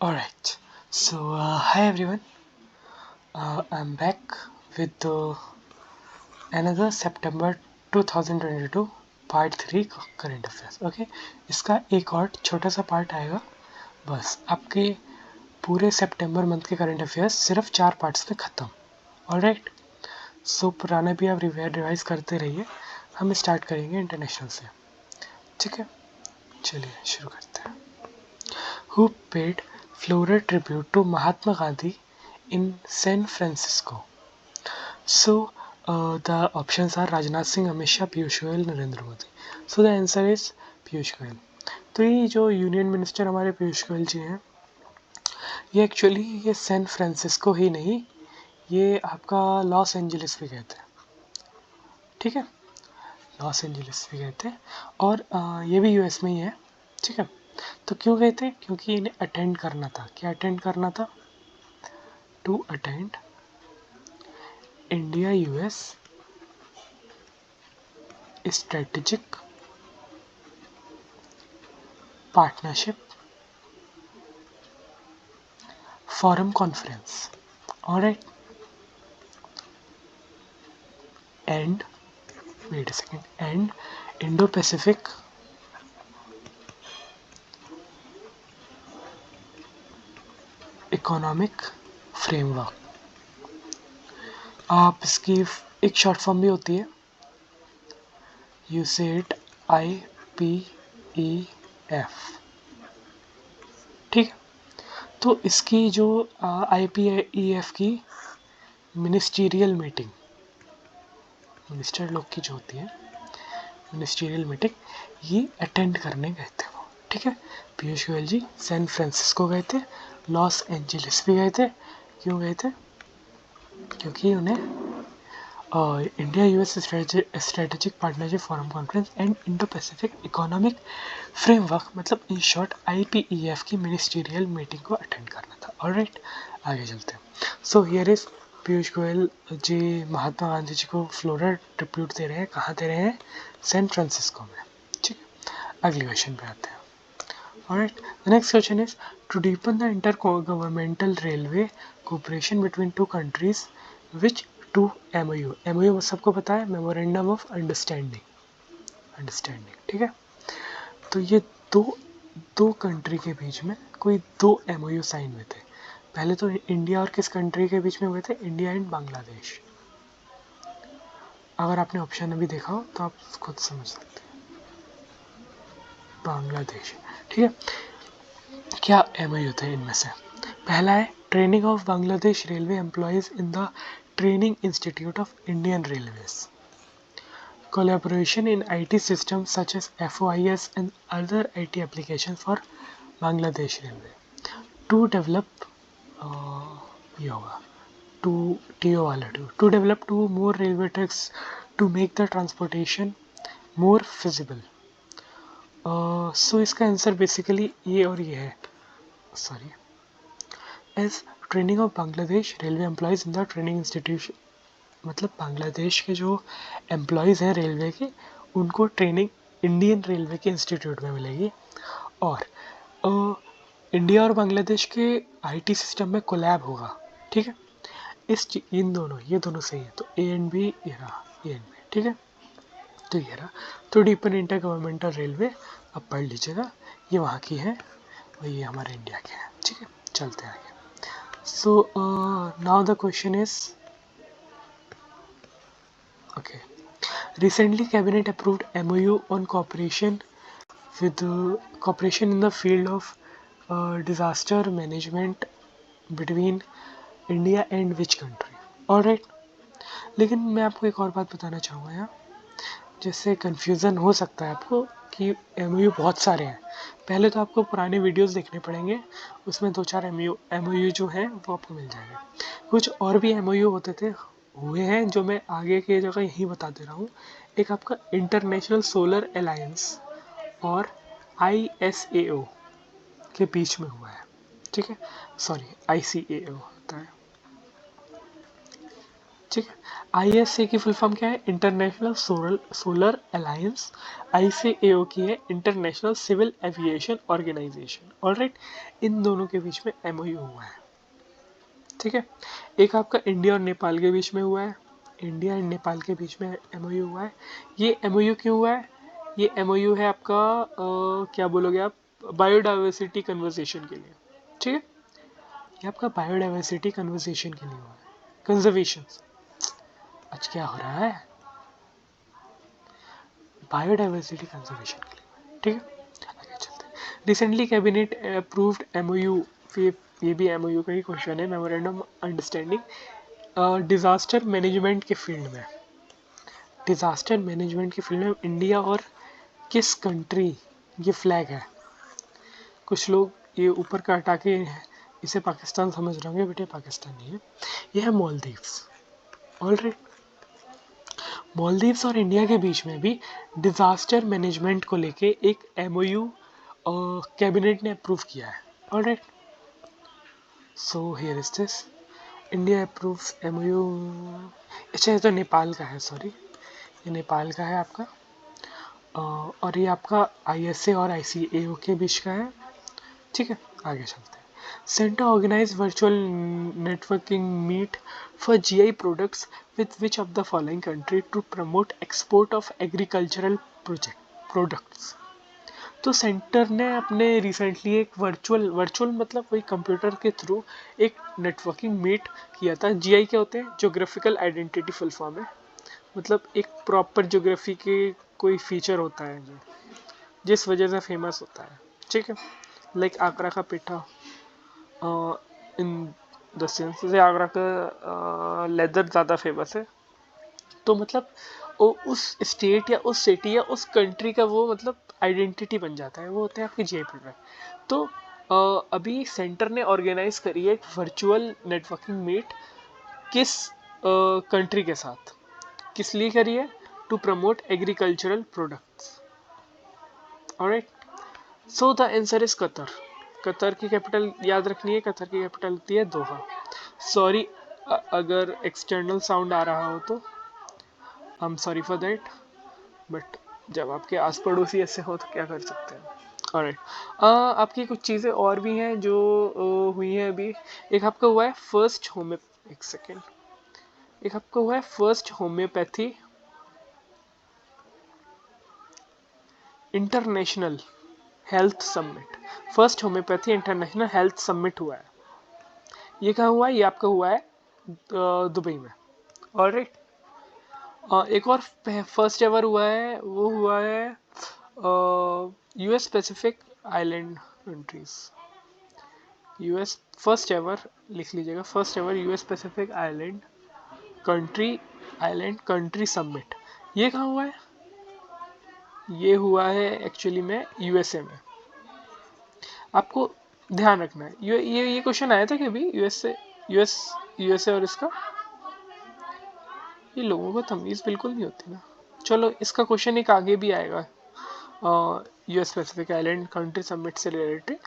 Alright, so hi everyone. I'm back with another September 2022 part 3 current affairs. Okay, इसका एक और छोटा सा पार्ट आएगा. बस आपके पूरे सितंबर मंथ के करंट अफेयर्स सिर्फ 4 पार्ट्स में ख़त्म. ऑलराइट, सो पुराने भी आप रिवाइज करते रहिए. हम स्टार्ट करेंगे इंटरनेशनल से. ठीक है, चलिए शुरू करते हैं. Who paid floral tribute to Mahatma Gandhi in San Francisco? So the options are Rajnath Singh, Amit Shah, Piyush Goyal, Narendra Modi. So the answer is Piyush Goyal. तो ये जो यूनियन मिनिस्टर हमारे पीयूष गोयल जी हैं, ये एक्चुअली ये सैन फ्रांसिस्को ही नहीं, ये आपका लॉस एंजलिस भी कहते हैं. ठीक है, लॉस एंजलिस भी कहते हैं और ये भी यूएस में ही है. ठीक है, तो क्यों गए थे? क्योंकि इन्हें अटेंड करना था. क्या अटेंड करना था? To attend India US strategic partnership forum conference. Alright, and wait a second, and Indo-Pacific economic framework. आप इसकी एक शॉर्ट फॉर्म भी होती है, यूसेट IPEF. ठीक है, तो इसकी जो IPEF की मिनिस्टीरियल मीटिंग, मिनिस्टर लोग की जो होती है मिनिस्टीरियल मीटिंग, ये अटेंड करने गए थे वो. ठीक है, पीयूष गोयल जी सैन फ्रांसिस्को गए थे, लॉस एंजलिस भी गए थे. क्यों गए थे? क्योंकि उन्हें India US strategic partnership forum conference and Indo Pacific economic framework, मतलब इन शॉर्ट IPEF की मिनिस्टीरियल मीटिंग को अटेंड करना था. ऑलराइट, आगे चलते हैं. So here is Piyush Goyal ji Mahatma Gandhi ji को फ्लोरल ट्रिब्यूट दे रहे हैं. कहाँ दे रहे हैं? सैन फ्रांसिस्को में. ठीक है, अगले क्वेश्चन पे आते हैं. Alright, the next question is to deepen the intergovernmental railway cooperation between two countries, which two MOU? MOU सबको पता है, Memorandum of Understanding. ठीक है, तो ये दो कंट्री के बीच में कोई दो MOU साइन हुए थे. पहले तो इंडिया और किस कंट्री के बीच में हुए थे? India and Bangladesh. अगर आपने ऑप्शन अभी देखा हो तो आप खुद समझ सकते हैं. बांग्लादेश. ठीक है, क्या MOU थे इनमें से? पहला है training of Bangladesh railway employees in the training institute of Indian railways, collaboration in IT systems such as FOIS and other IT applications for Bangladesh Railway to develop ये होगा टू TO वाला to develop two more railway tracks to make the transportation more feasible. So इसका answer basically ये और ये है. Sorry, as training of Bangladesh railway employees in the training institution, मतलब बांग्लादेश के जो एम्प्लॉयज़ हैं रेलवे के, उनको ट्रेनिंग इंडियन रेलवे के इंस्टीट्यूट में मिलेगी. और इंडिया और बांग्लादेश के IT सिस्टम में कोलैब होगा. ठीक है, ये दोनों सही है. तो A एंड B ये रहा, A एंड B. ठीक है, तो ये रहा. तो डीपन इंटर गवर्नमेंटल रेलवे अब पढ़ लीजिएगा, ये वहाँ की है और ये हमारे इंडिया के हैं. ठीक है, चलते हैं आगे. So now the question is, okay, recently cabinet approved MOU on cooperation in the field of disaster management between India and which country? Alright, लेकिन मैं आपको एक और बात बताना चाहूँगा यहाँ, जिससे कन्फ्यूज़न हो सकता है आपको कि MOU बहुत सारे हैं. पहले तो आपको पुराने वीडियोस देखने पड़ेंगे, उसमें 2-4 MOU जो हैं वो आपको मिल जाएंगे. कुछ और भी MOU हुए हैं जो मैं आगे की जगह यहीं बता दे रहा हूँ. एक आपका इंटरनेशनल सोलर अलायंस और ISAO के बीच में हुआ है. ठीक है, सॉरी ICAO होता है. ठीक है। ISA की फुल फॉर्म क्या है? International solar alliance. ICAO की है international civil aviation organisation. Alright, इन दोनों के बीच में MOU हुआ है। ठीक है। एक आपका इंडिया और नेपाल के बीच में हुआ है, इंडिया एंड नेपाल के बीच में MOU हुआ है। ये MOU क्यों हुआ है? ये MOU है आपका क्या बोलोगे आप, बायोडाइवर्सिटी कन्वर्सेशन के लिए। ठीक है, ये आपका बायोडाइवर्सिटी कन्वर्सेशन के लिए हुआ है, कंजर्वेशन। आज क्या हो रहा है? बायोडाइवर्सिटी कंजर्वेशन के लिए। ठीक है, आगे चलते हैं। रिसेंटली कैबिनेट अप्रूव्ड MOU, ये भी MOU का ही क्वेश्चन है, मेमोरेंडम अंडरस्टैंडिंग डिजास्टर मैनेजमेंट के फील्ड में। डिजास्टर मैनेजमेंट की फील्ड में इंडिया और किस कंट्री, ये फ्लैग है। कुछ लोग ये ऊपर का हटा के इसे पाकिस्तान समझ रहे होंगे, बेटे पाकिस्तान नहीं है, ये है मालदीव्स। ऑलराइट, मालदीव्स और इंडिया के बीच में भी डिजास्टर मैनेजमेंट को लेके एक MOU कैबिनेट ने अप्रूव किया है। Alright, so here is this, India approves MOU। अच्छा, ये तो नेपाल का है, सॉरी, ये नेपाल का है आपका। और ये आपका ISA और ICAO के बीच का है। ठीक है, आगे चलते हैं। Centre organise virtual networking meet for GI products with which of the following country to promote export of agricultural products. तो सेंटर ने अपने रिसेंटली एक वर्चुअल मतलब वही कंप्यूटर के थ्रू एक नेटवर्किंग मीट किया था। GI क्या होते हैं? ज्योग्राफिकल आइडेंटिटी फुल फॉर्म है, मतलब एक प्रॉपर ज्योग्राफी के कोई फीचर होता है जो जिस वजह से फेमस होता है। ठीक है, लाइक आगरा का पेठा, इन द सेंस से आगरा का लेदर ज़्यादा फेमस है। तो मतलब वो उस स्टेट या उस सिटी या उस कंट्री का वो मतलब आइडेंटिटी बन जाता है, वो होते हैं आपके GI प्रोडक्ट। तो अभी सेंटर ने ऑर्गेनाइज करी है एक वर्चुअल नेटवर्किंग मीट, किस कंट्री के साथ, किस लिए करी है? To promote agricultural products. Alright, so the answer is Qatar. Qatar की कैपिटल याद रखनी है, कतर की कैपिटल होती है दोहा। सॉरी अगर एक्सटर्नल साउंड आ रहा हो तो I am sorry for that, but जब आपके आस पड़ोसी ऐसे हो तो क्या कर सकते हैं। ऑलराइट, आपकी कुछ चीज़ें और भी हैं जो हुई हैं अभी। एक आपका हुआ है फर्स्ट होम्यो, एक सेकेंड, एक आपका हुआ है first homeopathy international health summit. First homeopathy international health summit हुआ है, ये कहाँ हुआ है? ये आपका हुआ है दुबई में। ऑलराइट, एक और फर्स्ट एवर हुआ है, वो हुआ है US Pacific island countries. US first ever, लिख लीजिएगा, first ever US Pacific island country summit. ये कहाँ हुआ है? ये हुआ है एक्चुअली में USA में। आपको ध्यान रखना है, ये क्वेश्चन आया था कि अभी USA और इसका, ये लोगों को तमीज़ बिल्कुल नहीं होती ना। चलो, इसका क्वेश्चन एक आगे भी आएगा US Pacific island country summit से रिलेटेड।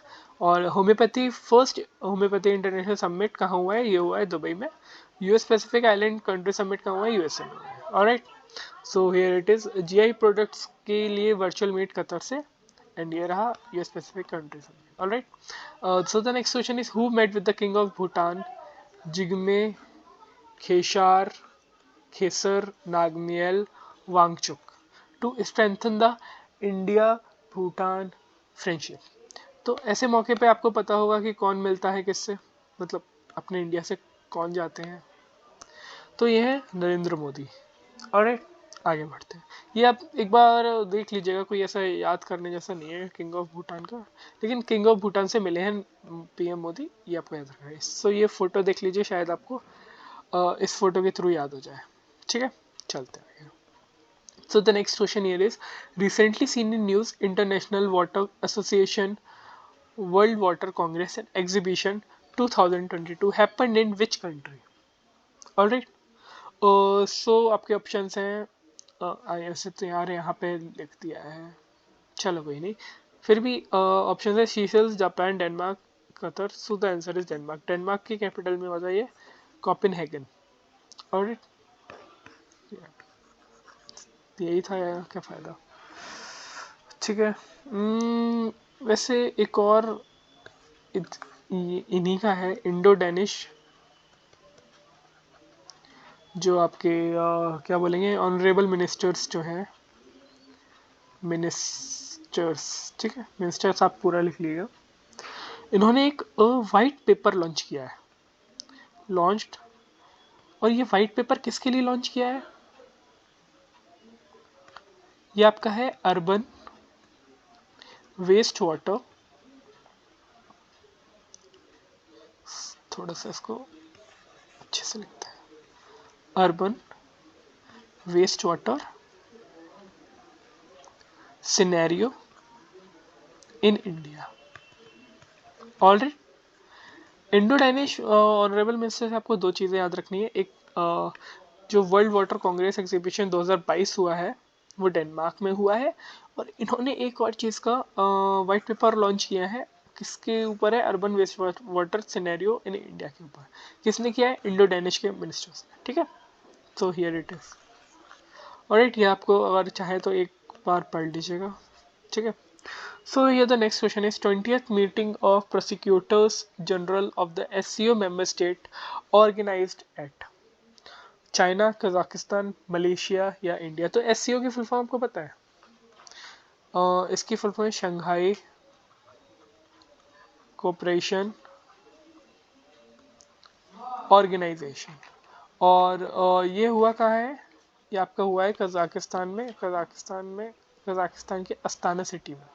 और homeopathy first homeopathy international summit कहाँ हुआ है? ये हुआ है दुबई में। US Pacific island country summit कहाँ हुआ है? USA में हुआ है। Alright, so here it is GI products के लिए वर्चुअल मीट कतर से, एंड ये रहा US Pacific country summit. Alright, so the next question is who met with the king of Bhutan Jigme Khesar Namgyel Wangchuck to strengthen the India Bhutan friendship. तो ऐसे मौके पे आपको पता होगा कि कौन मिलता है किससे, मतलब अपने इंडिया से कौन जाते हैं, तो ये है नरेंद्र मोदी। ऑलराइट, आगे बढ़ते हैं। ये आप एक बार देख लीजिएगा, कोई ऐसा याद करने जैसा नहीं है किंग ऑफ भूटान का, लेकिन किंग ऑफ भूटान से मिले हैं PM मोदी, ये आपको याद रखना है। सो ये फोटो देख लीजिए, शायद आपको इस फोटो के थ्रू याद हो जाए। ठीक है, चलते हैं। So the next question here is recently seen in news International Water Association World Water Congress and Exhibition 2022 happened in which country? Alright, so आपके ऑप्शंस हैं, ऐसे तो यार यहाँ पे लिख दिया है, चलो कोई नहीं, फिर भी ऑप्शन है Seychelles, Japan, Denmark, Qatar. So the answer is Denmark. Denmark की कैपिटल में होता है ये कोपेनहेगन। ऑलराइट, यही था यार, क्या फ़ायदा। ठीक है। वैसे एक और इन्हीं का है, इंडो डेनिश, जो आपके क्या बोलेंगे, ऑनरेबल मिनिस्टर्स जो हैं, मिनिस्टर्स, ठीक है, मिनिस्टर्स आप पूरा लिख लीजिएगा। इन्होंने एक वाइट पेपर लॉन्च किया है, लॉन्च्ड। और ये वाइट पेपर किसके लिए लॉन्च किया है? ये आपका है अर्बन वेस्ट वाटर, थोड़ा सा इसको अच्छे से लिखते हैं, urban waste water scenario in India. Alright. Indo Danish honourable minister से आपको दो चीज़ें याद रखनी है। एक, जो वर्ल्ड वाटर कांग्रेस एग्जीबिशन 2022 हुआ है वो डेनमार्क में हुआ है, और इन्होंने एक और चीज़ का वाइट पेपर लॉन्च किया है। किसके ऊपर है? Urban waste water scenario in India के ऊपर। किसने किया है? इंडो डैनिश के मिनिस्टर्स ने, ठीक है। तो हियर इट इज। ऑलराइट, ये आपको अगर चाहे तो एक बार पढ़ लीजिएगा, ठीक है। So here the next question is 20th meeting of prosecutors general of the SCO member state organized at China, Kazakhstan, Malaysia या इंडिया। तो SCO की फुल फॉर्म आपको पता है? इसकी फुल फॉर्म है शंघाई कोऑपरेशन ऑर्गेनाइजेशन। और ये हुआ कहाँ है? ये आपका हुआ है कजाकिस्तान में, कजाकिस्तान के अस्ताना सिटी में।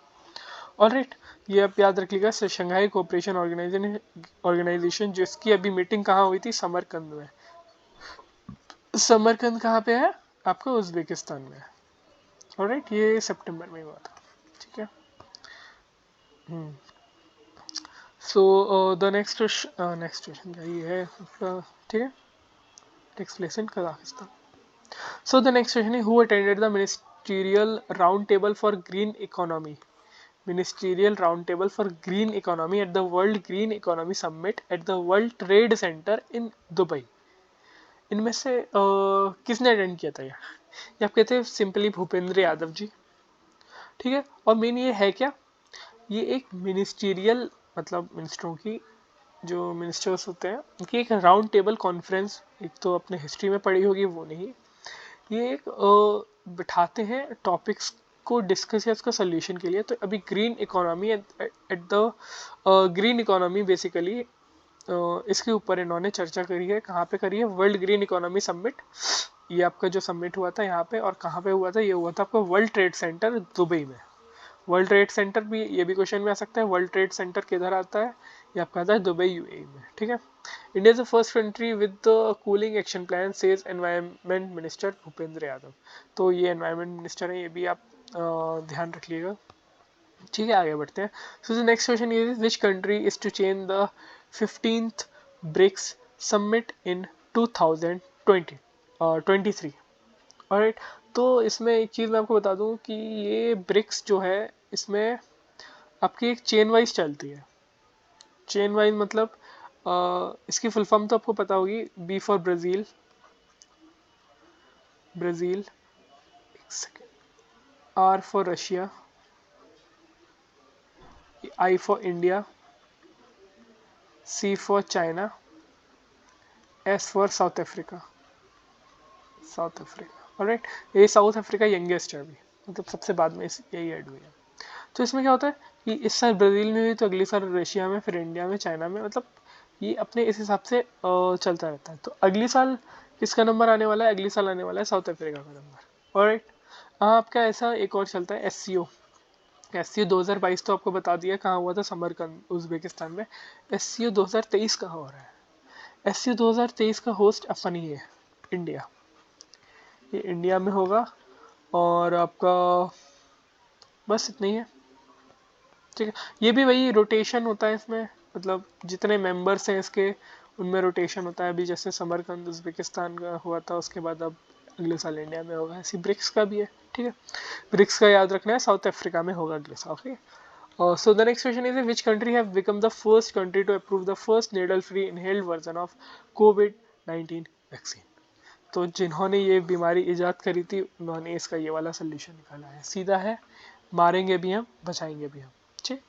ऑलराइट, ये आप याद रखिएगा, शंघाई कोऑपरेशन ऑर्गेनाइजेशन, जिसकी अभी मीटिंग कहाँ हुई थी? समरकंद में। समरकंद कहाँ पे है? आपका उज्बेकिस्तान में। ऑलराइट, ये सितंबर में हुआ था, ठीक है। सो द नेक्स्ट क्वेश्चन क्या ये है आपका, ठीक है। Text lesson Kazakhstan. So the next question है, who attended the ministerial round table for green economy, ministerial roundtable for green economy at the world green economy summit at the world trade center in Dubai. इनमें से किसने attend किया था? ये आप कहते हैं सिंपली भूपेंद्र यादव जी, ठीक है। और मेन ये है क्या, ये एक मिनिस्टीरियल, मतलब मिनिस्टरों की, जो मिनिस्टर्स होते हैं उनकी एक राउंड टेबल कॉन्फ्रेंस, एक तो अपने हिस्ट्री में पढ़ी होगी वो नहीं, ये एक बिठाते हैं टॉपिक्स को डिस्कस या उसका सोल्यूशन के लिए। तो अभी green economy at the green economy basically इसके ऊपर इन्होंने चर्चा करी है। कहाँ पे करी है? World green economy summit. ये आपका जो समिट हुआ था यहाँ पे, और कहाँ पे हुआ था? ये हुआ था आपका वर्ल्ड ट्रेड सेंटर दुबई में। वर्ल्ड ट्रेड सेंटर भी, ये भी क्वेश्चन में आ सकता है, वर्ल्ड ट्रेड सेंटर किधर आता है? ये आपका आता है दुबई, यूएई में, ठीक है। India is the first country with the cooling action plan, says environment minister Bhupendra Yadav. तो ये एनवायरमेंट मिनिस्टर है, ये भी आप ध्यान रखिएगा, ठीक है। आगे बढ़ते हैं। So the next question is, which country is to change the 15th BRICS summit in 2023? Alright, तो इसमें एक चीज़ मैं आपको बता दूं कि ये ब्रिक्स जो है, इसमें आपकी एक चेन वाइज चलती है। चेन वाइज मतलब इसकी फुल फॉर्म तो आपको पता होगी, बी फॉर ब्राज़ील, ब्राज़ील, एक second, R for Russia, I for India, C for China, S for South Africa, South Africa. Alright, ये साउथ अफ्रीका यंगेस्ट है अभी, मतलब सबसे बाद में यही ऐड हुई है। तो इसमें क्या होता है कि इस साल ब्राज़ील में हुई, तो अगले साल रशिया में, फिर इंडिया में, चाइना में, मतलब ये अपने इस हिसाब से चलता रहता है। तो अगली साल किसका नंबर आने वाला है? अगली साल आने वाला है साउथ अफ्रीका का नंबर। ऑलराइट, आपका ऐसा एक और चलता है SCO। SCO 2022 तो आपको बता दिया कहाँ हुआ था, समरकंद उज्बेकिस्तान में। SCO 2023 कहाँ हो रहा है? SCO 2023 का होस्ट अपन ही है, इंडिया। ये इंडिया में होगा, और आपका बस इतना ही है, ठीक है। ये भी वही रोटेशन होता है इसमें, मतलब जितने मेंबर्स हैं इसके, उनमें रोटेशन होता है। अभी जैसे समरकंद उज्बेकिस्तान का हुआ था, उसके बाद अब अगले साल इंडिया में होगा। ऐसी ब्रिक्स का भी है, ठीक है। ब्रिक्स का याद रखना है, साउथ अफ्रीका में होगा अगले साल, okay. So the next question is, which country have become the first country to approve the first needle-free inhaled version of COVID-19 vaccine? तो जिन्होंने ये बीमारी इजाद करी थी उन्होंने इसका ये वाला सोल्यूशन निकाला है, सीधा है, मारेंगे भी हम बचाएंगे भी हम। ठीक,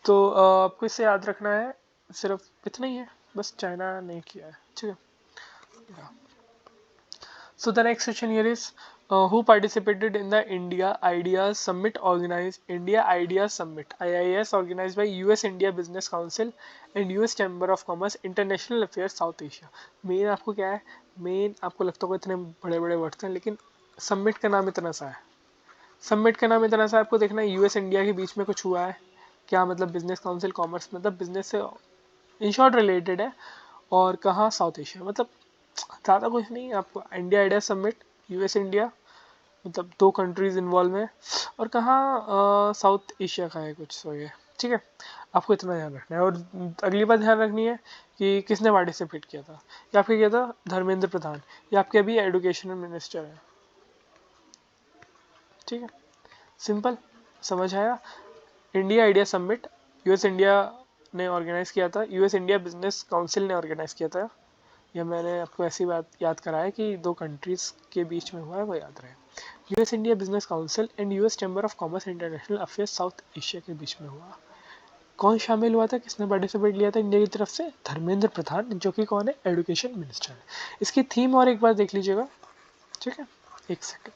तो आपको इससे याद रखना है, सिर्फ इतना ही है, बस चाइना ने किया है। ठीक है, so the next question here is who participated in the India Ideas Summit organized India Ideas Summit IIS organized by US India Business Council and US Chamber of Commerce International Affairs South Asia। Main आपको क्या है, main आपको लगता होगा इतने बड़े बड़े words हैं, लेकिन समिट का नाम इतना सा है, समिट का नाम इतना सा आपको देखना है, यूएस इंडिया के बीच में कुछ हुआ है क्या, मतलब बिजनेस काउंसिल कॉमर्स मतलब बिजनेस से इन शॉर्ट रिलेटेड है, और कहाँ, साउथ एशिया, मतलब ज़्यादा कुछ नहीं। आपको India idea summit US India मतलब 2 कंट्रीज इन्वॉल्व हैं, और कहाँ साउथ एशिया का है कुछ, सो ये ठीक है, आपको इतना ध्यान रखना है। और अगली बात ध्यान रखनी है कि किसने पार्टिसिपेट किया था, ये आपके किया था धर्मेंद्र प्रधान, ये आपके अभी एजुकेशन मिनिस्टर है। ठीक है, सिंपल, समझ आया। India idea summit US India ने ऑर्गेनाइज किया था, यूएस इंडिया बिजनेस काउंसिल ने ऑर्गेनाइज किया था। यह मैंने आपको ऐसी बात याद कराया कि 2 कंट्रीज़ के बीच में हुआ है, वो याद रहे। US India business council and US chamber of commerce international affairs south Asia के बीच में हुआ। कौन शामिल हुआ था, किसने पार्टिसिपेट लिया था इंडिया की तरफ से, धर्मेंद्र प्रधान, जो कि कौन है, एजुकेशन मिनिस्टर है। इसकी थीम और एक बार देख लीजिएगा। ठीक है, एक second.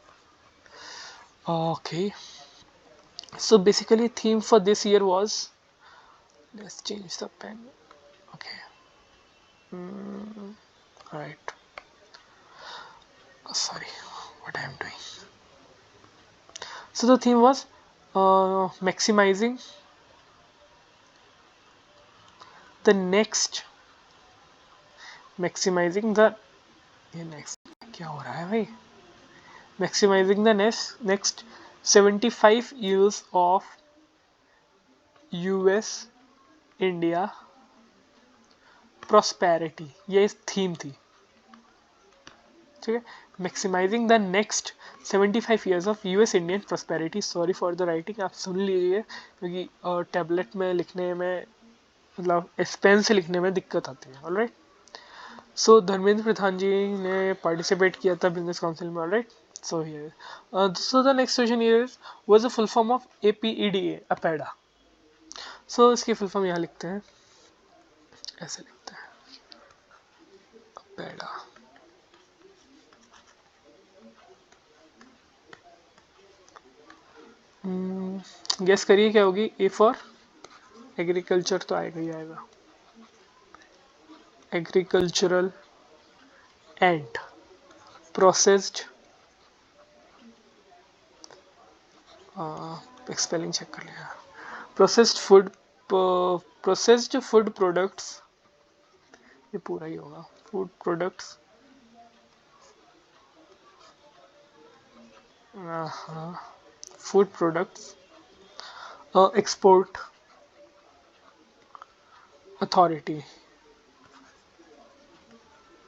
Okay, so basically theme for this year was, let's change the pen. Okay, right, sorry, what I am doing. So the theme was maximizing the next, maximizing the, ये next क्या हो रहा है भाई, maximizing the next 75 years of US India prosperity, ये इस theme थी। ठीक है, maximising the next 75 years of US Indian prosperity. Sorry for the writing, आप सुन लीजिए, क्योंकि टैबलेट में लिखने में, मतलब पेन से लिखने में दिक्कत आती है। ऑलराइट, सो धर्मेंद्र प्रधान जी ने पार्टिसिपेट किया था बिजनेस काउंसिल में। Alright, so here so the next question here is what is the full form of APEDA, APEDA. So इसकी फुल फॉर्म यहाँ लिखते हैं, ऐसे लिखते हैं, अपेडा। गेस करिए क्या होगी, ए फॉर एग्रीकल्चर तो आएगा ही आएगा, agricultural and processed, spelling check कर लिया, processed food, processed food products, ये पूरा ही होगा, food products, food products export authority.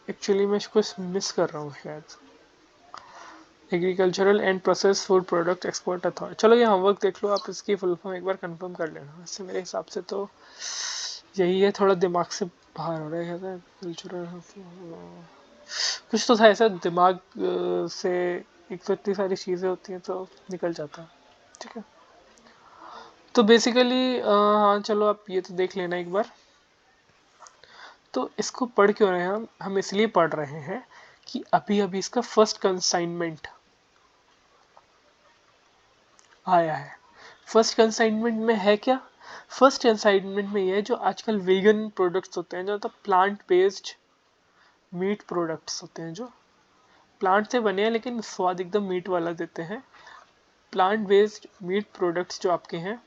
Actually मैं इसको मिस कर रहा हूँ शायद, agricultural and process food product export authority. चलो ये होमवर्क देख लो आप, इसकी फुल फॉर्म एक बार कंफर्म कर लेना। वैसे मेरे हिसाब से तो यही है, थोड़ा दिमाग से बाहर हो रहा है, कहते हैं कल्चरल, कुछ तो था ऐसा, दिमाग से एक तो इतनी सारी चीज़ें होती हैं तो निकल जाता है। ठीक है, तो बेसिकली हाँ चलो आप ये तो देख लेना एक बार। तो इसको पढ़ क्यों रहे हैं हम इसलिए पढ़ रहे हैं कि अभी अभी इसका फर्स्ट कंसाइनमेंट आया है। फर्स्ट कंसाइनमेंट में है क्या, फर्स्ट कंसाइनमेंट में ये है जो आजकल वीगन प्रोडक्ट्स होते हैं, जो मतलब प्लांट बेस्ड मीट प्रोडक्ट्स होते हैं, जो प्लांट से बने हैं लेकिन स्वाद एकदम मीट वाला देते हैं, प्लांट बेस्ड मीट प्रोडक्ट्स जो आपके हैं,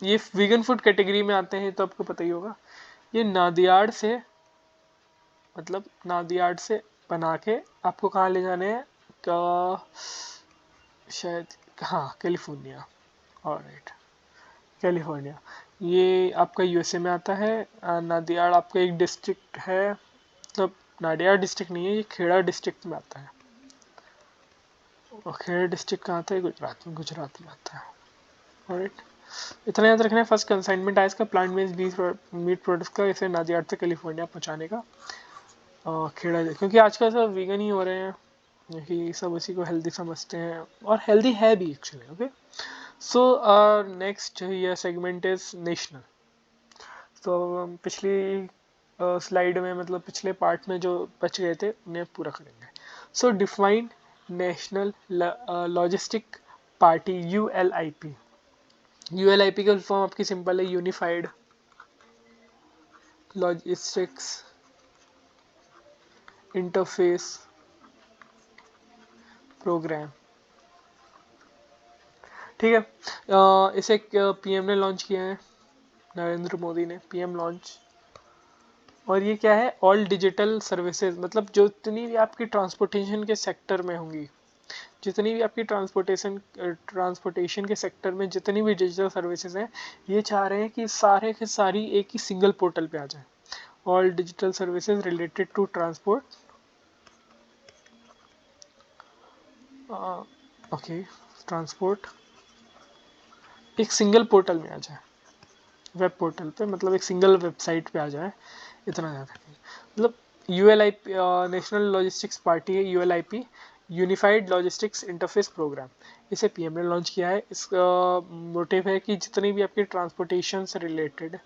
ये वीगन फूड कैटेगरी में आते हैं, तो आपको पता ही होगा। ये नादियाड से, मतलब नादियाड से बना के आपको कहाँ ले जाने हैं, शायद, हाँ कैलिफोर्निया। ऑलराइट, कैलिफोर्निया, ये आपका यूएसए में आता है। नादियाड आपका एक डिस्ट्रिक्ट है, मतलब नाडियाड डिस्ट्रिक्ट नहीं है, ये खेड़ा डिस्ट्रिक्ट में आता है। और खेड़ा डिस्ट्रिक्ट कहाँ आता है, गुजरात में, गुजरात में आता है। ऑलराइट, इतना याद रखना है, फर्स्ट कंसाइनमेंट आया इसका प्लांट बेस्ड मीट प्रोडक्ट्स का, इसे नादियाड से कैलिफोर्निया पहुँचाने का। खेड़ा जाए, क्योंकि आजकल सब वीगन ही हो रहे हैं, क्योंकि सब उसी को हेल्दी समझते हैं और हेल्दी है भी एक्चुअली. ओके, सो नेक्स्ट ये सेगमेंट इज नेशनल. तो पिछली स्लाइड में, मतलब पिछले पार्ट में जो बच गए थे उन्हें पूरा करेंगे. सो define national logistic party, ULIP. ULIP का फॉर्म आपकी सिंपल है, यूनिफाइड लॉजिस्टिक्स इंटरफेस प्रोग्राम. ठीक है. इसे पीएम ने लॉन्च किया है, नरेंद्र मोदी ने पीएम लॉन्च. और ये क्या है, ऑल डिजिटल सर्विसेज, मतलब जो जितनी भी आपकी ट्रांसपोर्टेशन के सेक्टर में होंगी, जितनी भी आपकी ट्रांसपोर्टेशन के सेक्टर में जितनी भी डिजिटल सर्विसेज हैं, ये चाह रहे हैं कि सारे के सारी एक ही सिंगल पोर्टल पे आ जाए. All digital services related to transport, okay, transport एक सिंगल पोर्टल में आ जाए, वेब पोर्टल पे, मतलब एक सिंगल वेबसाइट पे आ जाए, इतना ज़्यादा नहीं. मतलब ULIP नेशनल लॉजिस्टिक्स पार्टी है, ULIP unified logistics interface programme. इसे पीएम ने लॉन्च किया है. इसका मोटिव है कि जितनी भी आपकी ट्रांसपोर्टेशन से रिलेटेड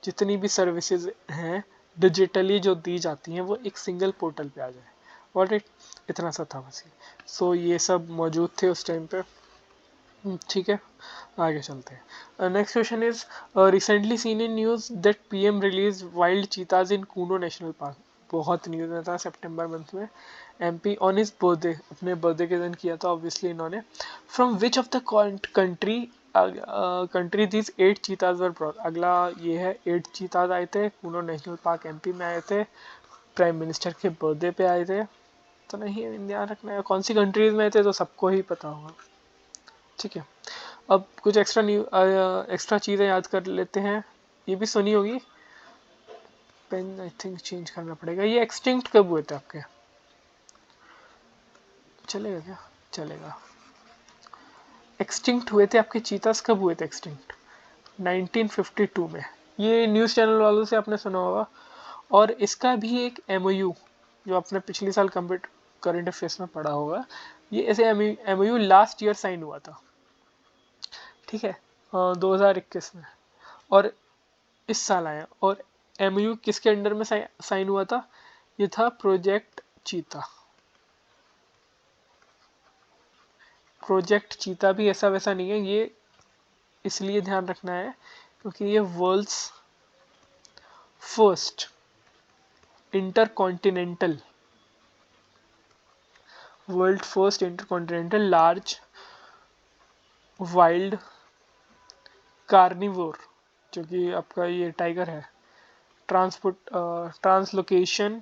जितनी भी सर्विसेज हैं डिजिटली जो दी जाती हैं, वो एक सिंगल पोर्टल पे आ जाए. ऑलराइट, इतना सा था बस. सो ये सब मौजूद थे उस टाइम पे. ठीक है, आगे चलते हैं. Next question is, recently seen in news that PM release wild चीताज in Kuno national park. बहुत न्यूज़ में था सितंबर मंथ में. एमपी ऑन हिज बर्थडे, अपने बर्थडे के दिन किया था ऑब्वियसली इन्होंने. From which of the country country this 8 चीताज were brought. अगला ये है, 8 चीताज आए थे कूनो नेशनल पार्क एमपी में, आए थे प्राइम मिनिस्टर के बर्थडे पे आए थे. तो नहीं ध्यान रखना है कौन सी कंट्रीज में थे, तो सबको ही पता होगा. ठीक है, अब कुछ एक्स्ट्रा चीज़ें याद कर लेते हैं. ये भी सुनी होगी, पेन आई थिंक चेंज करना पड़ेगा. ये एक्सटिंक्ट कब हुए थे आपके, चलेगा क्या, चलेगा. एक्सटिंक्ट हुए थे आपके चीतास, कब हुए थे एक्सटिंक्ट, 1952 में. ये न्यूज़ चैनल वालों से आपने सुना होगा. और इसका भी एक MOU, जो आपने पिछले साल करंट अफेयर्स में पढ़ा होगा, ये ऐसे MOU लास्ट ईयर साइन हुआ था. ठीक है, 2021 में, और इस साल आया. और MOU किसके अंडर में साइन हुआ था, ये था प्रोजेक्ट चीता. प्रोजेक्ट चीता भी ऐसा वैसा नहीं है, ये इसलिए ध्यान रखना है क्योंकि ये world's first intercontinental large wild carnivore, जो कि आपका ये टाइगर है, ट्रांसलोकेशन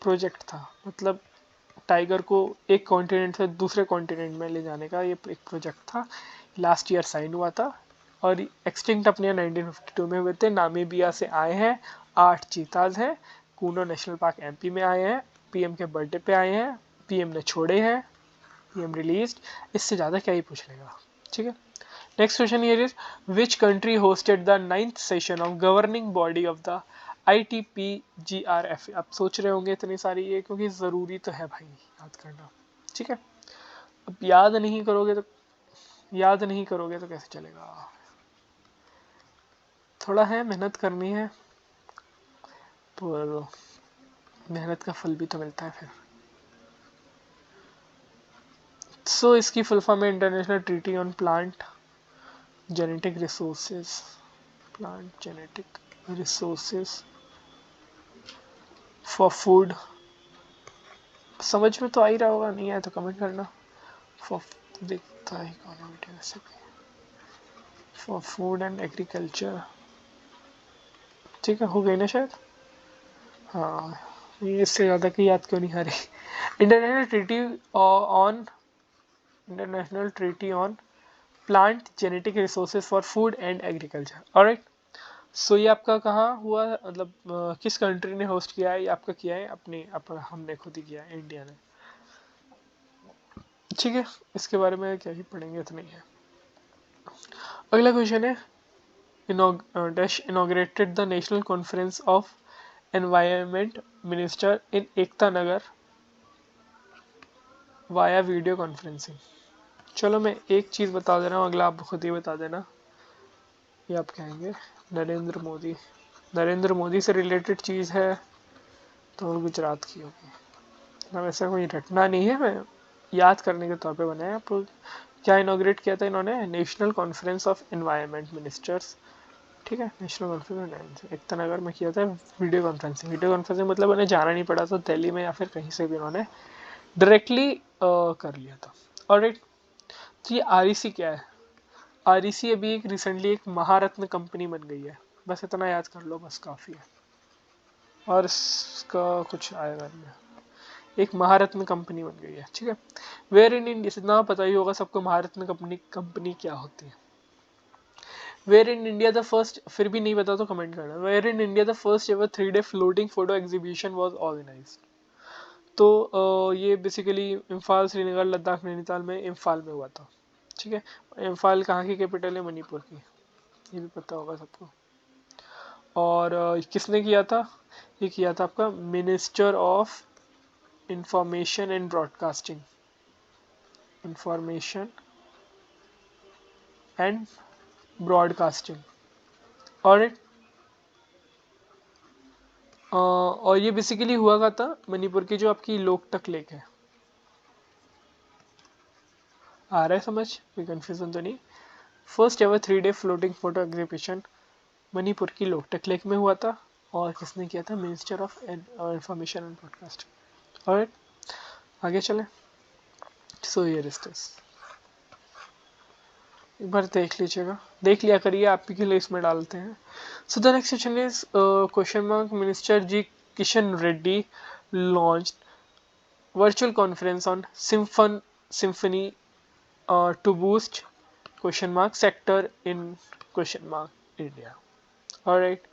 प्रोजेक्ट था. मतलब टाइगर को एक कॉन्टिनेंट से दूसरे कॉन्टिनेंट में ले जाने का ये एक प्रोजेक्ट था. लास्ट ईयर साइन हुआ था. और एक्सटिंक्ट अपने 1952 में हुए थे. नामीबिया से आए हैं 8 चीताज हैं. कूनो नेशनल पार्क एमपी में आए हैं, पीएम के बर्थडे पे आए हैं, पीएम ने छोड़े हैं, पीएम रिलीज. इससे ज़्यादा क्या ही पूछ लेगा. ठीक है, next question here is, which country hosted the 9th session of governing body of the ITPGRF. आप सोच रहे होंगे इतनी सारी ये, क्योंकि ज़रूरी तो है भाई याद करना. ठीक है, अब याद नहीं करोगे तो कैसे चलेगा. थोड़ा है, मेहनत करनी है, तो मेहनत का फल भी तो मिलता है फिर. सो इसकी फुल फॉर्म है international treaty on plant genetic resources for food. समझ में तो आ ही रहा होगा, नहीं आया तो कमेंट करना. फॉर दिखता है economic recipe for food and agriculture. ठीक है, हो गई ना शायद. हाँ, ये इससे ज़्यादा की याद क्यों नहीं आ रही. International treaty on international treaty on plant genetic resources for food and agriculture. Alright, so ये आपका कहाँ हुआ, मतलब किस कंट्री ने होस्ट किया है, ये आपका किया है हमने खुद ही किया है, इंडिया ने. ठीक है, इसके बारे में क्या ही पढ़ेंगे, इतना ही है. अगला क्वेश्चन है, inaugurated the National Conference of Environment Minister in Ekta Nagar via video conferencing. चलो मैं एक चीज़ बता दे रहा हूँ, अगला आप खुद ही बता देना. ये आप कहेंगे नरेंद्र मोदी से रिलेटेड चीज़ है तो गुजरात की होगी. मतलब ऐसा कोई रटना नहीं है, मैं याद करने के तौर पे बनाया. आपको क्या इनॉग्रेट किया था इन्होंने? National conference of environment ministers. ठीक है, नेशनल कॉन्फ्रेंस एकता नगर में किया था वीडियो कॉन्फ्रेंसिंग. वीडियो कॉन्फ्रेंसिंग मतलब उन्हें जाना नहीं पड़ा था दिल्ली में या फिर कहीं से भी, उन्होंने डायरेक्टली कर लिया था. ऑलराइट, तो ये REC क्या है? REC अभी एक रिसेंटली एक महारत्न कंपनी बन गई है. बस इतना याद कर लो, बस काफ़ी है. और इसका कुछ आएगा नहीं. एक महारत्न कंपनी बन गई है. ठीक है, वेयर इन इंडिया, इतना पता ही होगा सबको महारत्न कंपनी क्या होती है. Where in India the first, फिर भी नहीं पता तो कमेंट करना. Where in India the first ever 3-day floating photo exhibition was organised. तो ये बेसिकली इम्फाल, श्रीनगर, लद्दाख, नैनीताल में इम्फाल में हुआ था. ठीक है, इम्फाल कहाँ की कैपिटल है? मणिपुर की. ये भी पता होगा सबको. और किसने किया था? ये किया था आपका minister of information and broadcasting. Information and broadcasting. और ये बेसिकली हुआ का था मणिपुर की जो आपकी लोकटक लेक है. आ रहा है समझ? कोई कंफ्यूजन तो नहीं? First ever 3-day floating photo exhibition Manipur की लोकटक लेक में हुआ था. और किसने किया था? Minister of information and broadcasting. Alright, आगे चले. सो हियर इज दिस, एक बार देख लीजिएगा, देख लिया करिए, आप ही के लिए इसमें डालते हैं. So the next question is question mark. Minister G Kishan Reddy launch virtual conference on symphony to boost question mark sector in question mark India. Alright,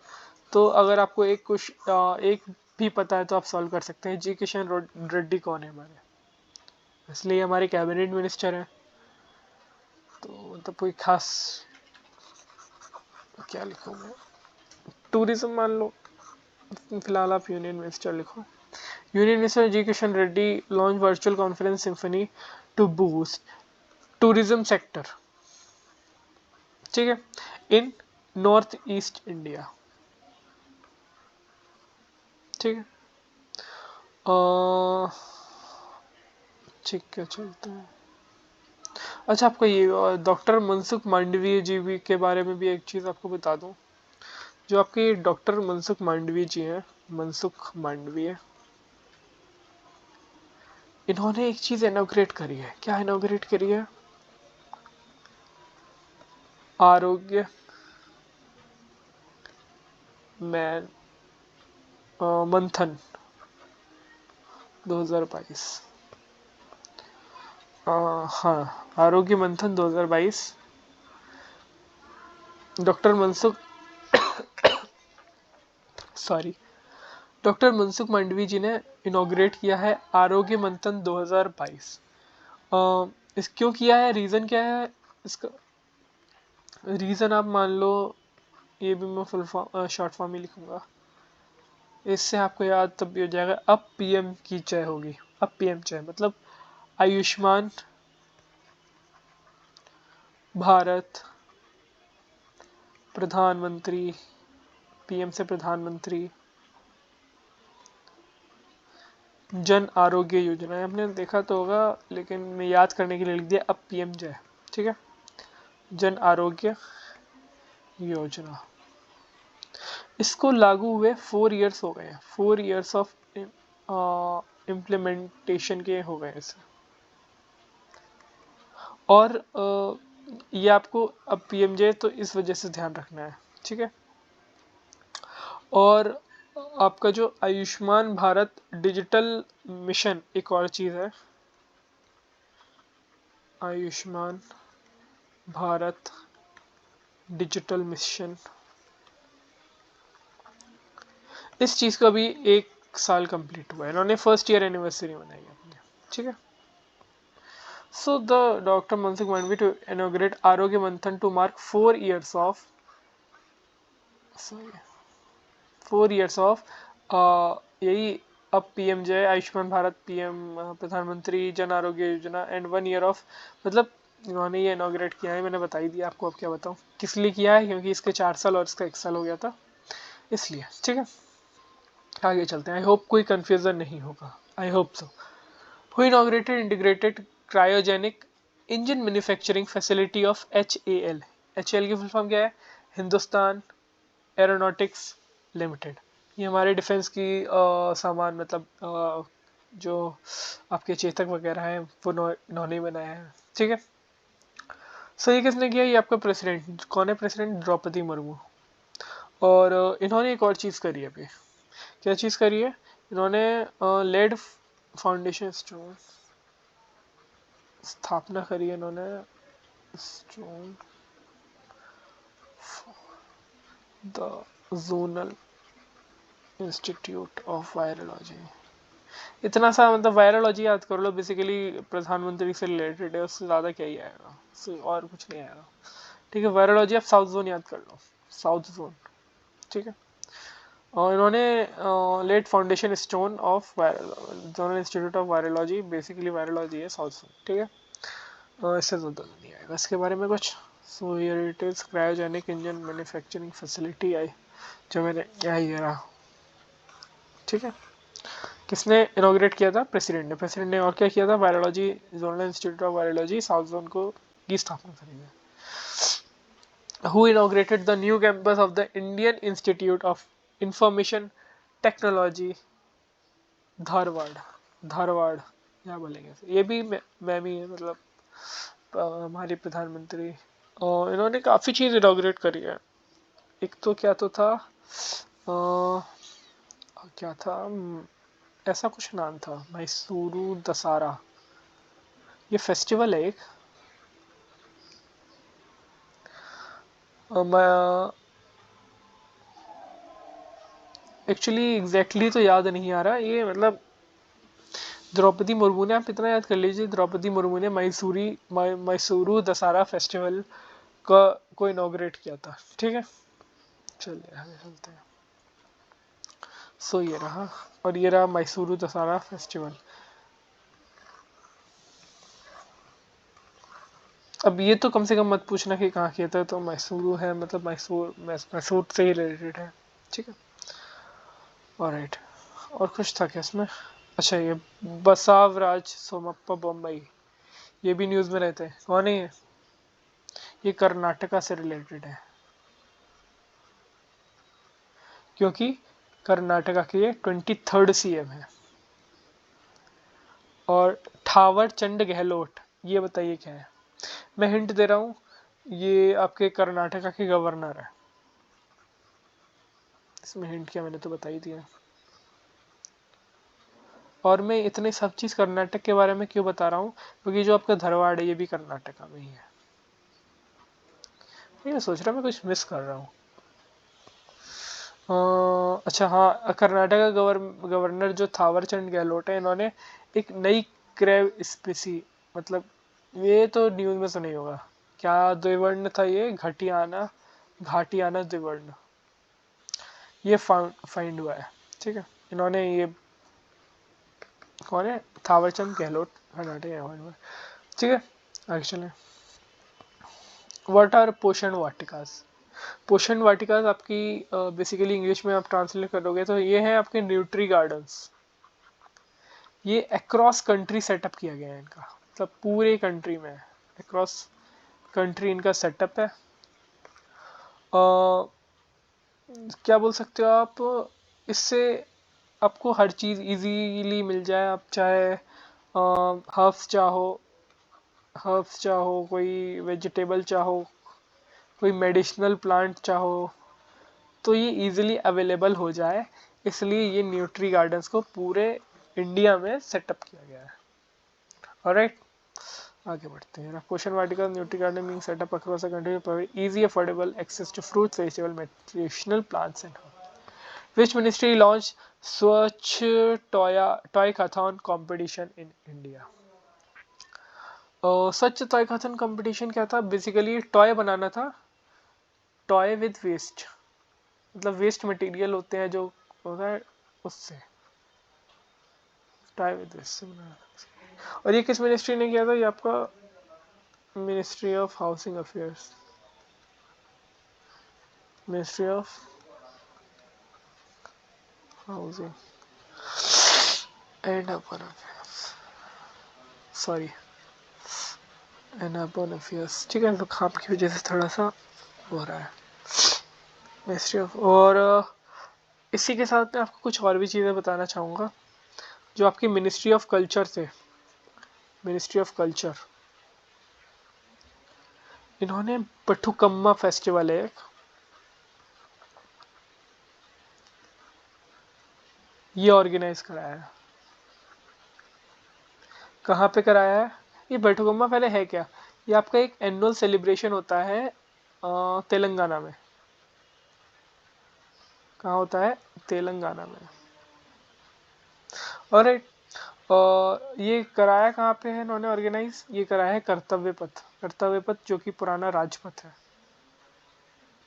तो अगर आपको एक भी पता है तो आप सॉल्व कर सकते हैं. जी किशन रेड्डी कौन है हमारे? इसलिए हमारे कैबिनेट मिनिस्टर हैं. तो मतलब कोई खास, क्या लिखूँ मैं? टूरिज्म मान लो, फिलहाल आप यूनियन मिनिस्टर लिखो. Union minister G Kishan Reddy launch virtual conference symphony to boost tourism sector. ठीक है, इन नॉर्थ ईस्ट इंडिया. ठीक है, ठीक है, चलते हैं. अच्छा, आपको ये डॉक्टर मनसुख मांडवीय जी भी के बारे में भी एक चीज़ आपको बता दूं. जो आपके डॉक्टर मनसुख मांडवीय जी हैं, मनसुख मांडवीय, इन्होंने एक चीज़ इनॉग्रेट करी है. क्या इनॉग्रेट करी है? आरोग्य मैन मंथन 2022. हाँ, आरोग्य मंथन 2022 डॉक्टर मनसुख डॉक्टर मनसुख मांडवी जी ने इनॉग्रेट किया है आरोग्य मंथन 2022. इस क्यों किया है? रीज़न क्या है इसका? रीज़न आप मान लो, ये भी मैं फुल फॉर्म शॉर्ट फॉर्म ही लिखूंगा, इससे आपको याद तब भी हो जाएगा. अब PM की जय होगी. अब PM जय मतलब आयुष्मान भारत प्रधानमंत्री, PM से प्रधानमंत्री जन आरोग्य योजना. आपने देखा तो होगा, लेकिन मैं याद करने के लिए लिख दिया अब PM जय. ठीक है, जन आरोग्य योजना. इसको लागू हुए 4 years हो गए हैं. 4 years ऑफ इम्प्लीमेंटेशन के हो गए इसे. और ये आपको अब PMJ तो इस वजह से ध्यान रखना है. ठीक है, और आपका जो आयुष्मान भारत डिजिटल मिशन, एक और चीज़ है, आयुष्मान भारत डिजिटल मिशन. इस चीज़ का भी 1 साल कंप्लीट हुआ है. इन्होंने फर्स्ट ईयर एनिवर्सरी मनाई है अपनी. ठीक है, so the doctor Mansukh Mandaviya to inaugurate Arogya Manthan to mark 4 years of so 4 years of यही अब PMJ आयुष्मान भारत PM प्रधानमंत्री Jan Arogya Yojana and 1 year of मतलब इन्होंने ये इनॉग्रेट किया है। मैंने बता ही दिया आपको, अब क्या बताऊँ किस लिए किया है, क्योंकि इसके 4 साल और इसका 1 साल हो गया था इसलिए। ठीक है, आगे चलते हैं। आई होप कोई कंफ्यूजन नहीं होगा, I hope so. Who inaugurated integrated cryogenic engine manufacturing facility of HAL। HAL की फुल फॉर्म क्या है? Hindustan aeronautics limited. ये हमारे डिफेंस की सामान मतलब जो आपके चेतक वगैरह हैं वो इन्होंने बनाया है। ठीक है, सो ये किसने किया? ये आपका प्रेसिडेंट, कौन है प्रेसिडेंट? द्रौपदी मुर्मू। और इन्होंने एक और चीज़ करी है अभी। क्या चीज़ करी है? इन्होंने लेड फाउंडेशन स्टोन स्थापना करी है इन्होंने, stone the zonal institute of virology. इतना सा मतलब वायरोलॉजी याद कर लो, बेसिकली प्रधानमंत्री से रिलेटेड है, उससे ज़्यादा क्या ही आएगा, उससे और कुछ नहीं आएगा। ठीक है, वायरोलॉजी आप साउथ जोन याद कर लो, साउथ जोन। ठीक है, और इन्होंने lay foundation stone of zonal institute of virology, basically virology है साउथ जोन। ठीक है, इससे ज़्यादा नहीं आएगा इसके बारे में कुछ। So here it is cryogenic engine manufacturing facility आई, जो मैंने यही रहा। ठीक है, किसने इनॉग्रेट किया था? प्रेसिडेंट ने। प्रेसिडेंट ने और क्या किया था? Virology, zonal institute of virology south zone को की स्थापना करी है। Who inaugurated the new campus of the Indian institute of information technology Dharwad. Dharwad क्या बोलेंगे, ये भी मैम ही है, मतलब हमारे प्रधानमंत्री। और इन्होंने काफ़ी चीज़ इनॉग्रेट करी है। एक तो क्या तो था क्या था, ऐसा कुछ नाम था, मैसूरू दशहरा, ये फेस्टिवल है एक। मैं एक्चुअली एग्जैक्टली तो याद नहीं आ रहा ये, मतलब द्रौपदी मुर्मू ने, आप इतना याद कर लीजिए, द्रौपदी मुर्मू ने मैसूरू दशहरा फेस्टिवल का को इनॉग्रेट किया था। ठीक है, चलिए आगे चलते हैं। सो ये रहा, और ये रहा मैसूरू दशहरा फेस्टिवल। अब ये तो कम से कम मत पूछना कि कहाँ किया था, तो मैसूरू है, मतलब मैसूर से ही रिलेटेड है। ठीक है, ऑलराइट। और कुछ था क्या इसमें? अच्छा, ये बसावराज सोमप्पा बम्बई, ये भी न्यूज़ में रहते हैं। कौन है ये? ये कर्नाटका से रिलेटेड है, क्योंकि कर्नाटका के ये 23rd CM है। और ठावर चंद गहलोत, ये बताइए क्या है? मैं हिंट दे रहा हूँ, ये आपके कर्नाटका के गवर्नर है। इसमें हिंट क्या, मैंने तो बता ही दिया। और मैं इतने सब चीज़ कर्नाटक के बारे में क्यों बता रहा हूँ, क्योंकि जो आपका धारवाड़ है ये भी कर्नाटका में ही है। ये सोच रहा मैं कुछ मिस कर रहा हूँ। अच्छा हाँ, कर्नाटक का गवर्नर जो थावरचंद गहलोत है, इन्होंने एक नई क्रैब स्पीसी, मतलब ये तो न्यूज़ में सुना ही होगा, क्या द्विवर्ण था ये, घाटियाना द्विवर्ण, ये फाइंड हुआ है। ठीक है, इन्होंने ये, कौन है? थावरचंद गहलोत, कर्नाटक गवर्नर। ठीक है, आगे चलें। व्हाट आर पोषण वाटिकास? पोषण वाटिकास आपकी बेसिकली इंग्लिश में आप ट्रांसलेट करोगे तो ये है आपके न्यूट्री गार्डन्स। ये अक्रॉस कंट्री सेटअप किया गया है इनका, मतलब पूरे कंट्री में अक्रॉस कंट्री इनका सेटअप है। क्या बोल सकते हो आप, इससे आपको हर चीज़ इजीली मिल जाए। आप चाहे हर्ब्स चाहो, कोई वेजिटेबल चाहो, कोई मेडिसिनल प्लांट चाहो, तो ये इजीली अवेलेबल हो जाए, इसलिए ये न्यूट्री गार्डन्स को पूरे इंडिया में सेटअप किया गया है। ऑलराइट, आगे बढ़ते हैं। Question vertical nutri garden mean setup across the country provide easy affordable access to fruits vegetable medicinal plants and which ministry launched Swachh Toy-Kathon competition in India? स्वच्छ टॉयकाथन कंपटीशन क्या था? बेसिकली टॉय बनाना था, toy with waste, मतलब waste material होते हैं जो होता है उससे ट्राई विद दिस। और ये किस मिनिस्ट्री ने किया था? ये आपका ministry of housing affairs, ministry of housing and urban affairs, sorry and urban affairs. ठीक है, तो काम की वजह से थोड़ा सा हो रहा है मिनिस्ट्री ऑफ। और इसी के साथ मैं आपको कुछ और भी चीज़ें बताना चाहूँगा जो आपकी मिनिस्ट्री ऑफ कल्चर से, मिनिस्ट्री ऑफ कल्चर, इन्होंने बथुकम्मा फेस्टिवल है एक, ये ऑर्गेनाइज कराया है। कहाँ पे कराया है ये बथुकम्मा? पहले है क्या? ये आपका एक एनुअल सेलिब्रेशन होता है तेलंगाना में। कहाँ होता है? तेलंगाना में। और ये कराया कहाँ पे है इन्होंने ऑर्गेनाइज? ये कराया है कर्तव्य पथ, कर्तव्य पथ जो कि पुराना राजपथ है,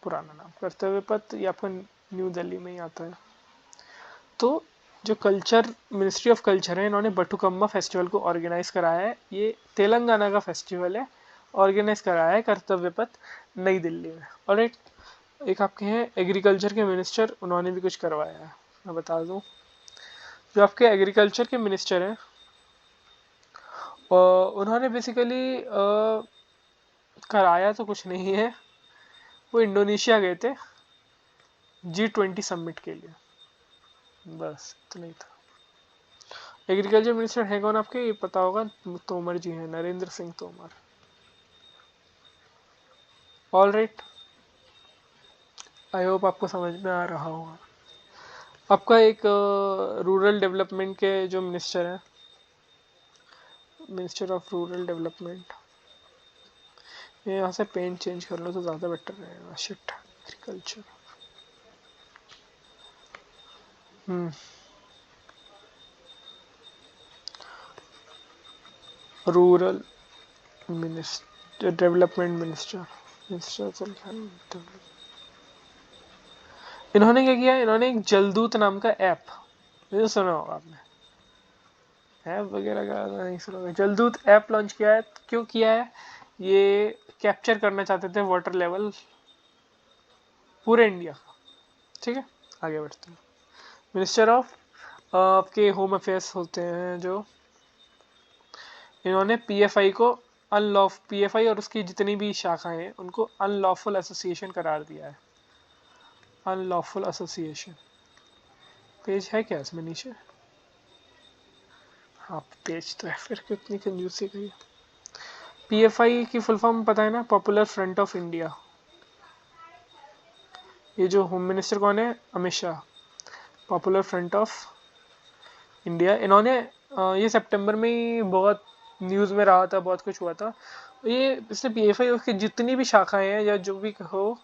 पुराना नाम कर्तव्य पथ, ये आपका न्यू दिल्ली में ही आता है। तो जो कल्चर, मिनिस्ट्री ऑफ कल्चर है, इन्होंने बथुकम्मा फेस्टिवल को ऑर्गेनाइज कराया है। ये तेलंगाना का फेस्टिवल है, ऑर्गेनाइज कराया है कर्तव्य पथ नई दिल्ली में। और एक आपके हैं एग्रीकल्चर के मिनिस्टर, उन्होंने भी कुछ करवाया है, मैं बता दूं। जो आपके एग्रीकल्चर के मिनिस्टर हैं उन्होंने बेसिकली कराया तो कुछ नहीं है, वो इंडोनेशिया गए थे G20 समिट के लिए, बस इतना ही था। एग्रीकल्चर मिनिस्टर है कौन आपके? ये पता होगा, तोमर जी हैं, Narendra Singh Tomar. All right, I hope आपको समझ में आ रहा होगा। आपका एक रूरल डेवलपमेंट के जो मिनिस्टर हैं, मिनिस्टर ऑफ रूरल डेवलपमेंट, ये यहाँ से पेन चेंज कर लो तो ज़्यादा बेटर रहेगा। Shit, agriculture, rural minister, development minister, minister. इन्होंने क्या किया? इन्होंने एक जलदूत नाम का ऐप, ये सुना होगा आपने, ऐप वगैरह का नहीं सुना होगा, जलदूत ऐप लॉन्च किया है। क्यों किया है? ये कैप्चर करना चाहते थे वाटर लेवल पूरे इंडिया का। ठीक है, आगे बढ़ते हैं। मिनिस्टर ऑफ आपके होम अफेयर्स होते हैं जो, इन्होंने पीएफआई को पीएफआई और उसकी जितनी भी शाखाएं हैं उनको अनलॉफुल एसोसिएशन करार दिया है। अनलॉफुल एसोसिएशन, पेज है क्या इसमें नीचे? हाँ पेज तो है, फिर कितनी कंजूसी गई। पीएफआई की फुल फॉर्म पता है ना? Popular front of India. ये जो होम मिनिस्टर कौन है? Amit Shah. Popular front of India, इन्होंने ये सितंबर में ही बहुत न्यूज़ में रहा था, बहुत कुछ हुआ था। ये इसने पीएफआई उसकी जितनी भी शाखाएं हैं या जो भी हो,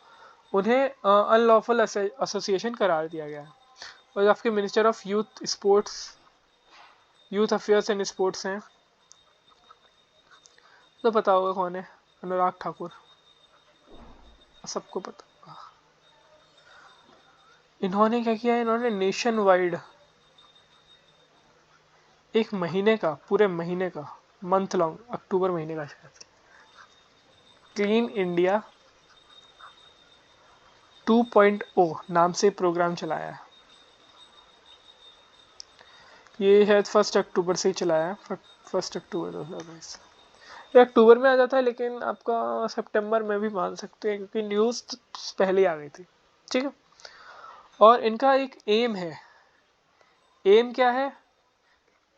उन्हें अनलॉफुल एसोसिएशन करार दिया गया है। और आपके minister of youth sports, youth affairs and sports हैं, तो पता होगा कौन है? अनुराग ठाकुर, सबको पता होगा। इन्होंने क्या किया है? इन्होंने नेशन वाइड एक महीने का, पूरे महीने का, मंथ लॉन्ग, अक्टूबर महीने का शायद, क्लीन इंडिया 2.0 नाम से प्रोग्राम चलाया है। ये शायद 1 अक्टूबर से ही चलाया है, 1 अक्टूबर 2022। ये अक्टूबर में आ जाता है, लेकिन आपका सितंबर में भी मान सकते हैं क्योंकि न्यूज़ पहले आ गई थी। ठीक है, और इनका एक एम है। एम क्या है?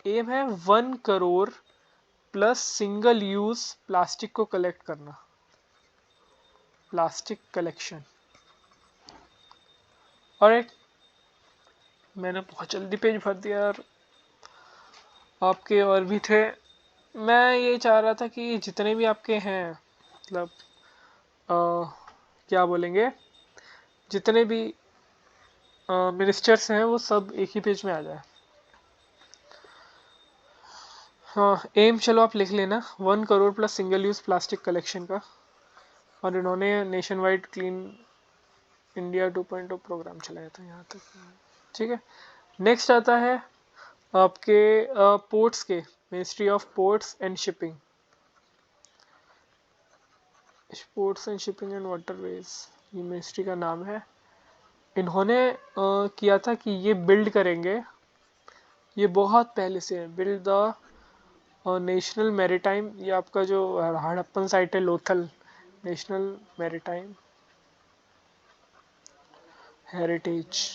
एम है 1 crore plus single use plastic को कलेक्ट करना, प्लास्टिक कलेक्शन। और मैंने बहुत जल्दी पेज भर दिया यार, आपके और भी थे। मैं ये चाह रहा था कि जितने भी आपके हैं, मतलब क्या बोलेंगे, जितने भी मिनिस्टर्स हैं वो सब एक ही पेज में आ जाए। हाँ, एम चलो आप लिख लेना, 1 crore plus single use plastic collection का। और इन्होंने nation wide clean India 2.0 programme चलाया था यहाँ तक, ठीक है। नेक्स्ट आता है आपके पोर्ट्स के, ministry of ports and shipping, ports and shipping and waterways, ये मिनिस्ट्री का नाम है। इन्होंने किया था कि ये बिल्ड करेंगे, ये बहुत पहले से है, बिल्ड द नेशनल मैरीटाइम, ये आपका जो हड़प्पन साइट है लोथल, नेशनल मैरीटाइम हेरिटेज,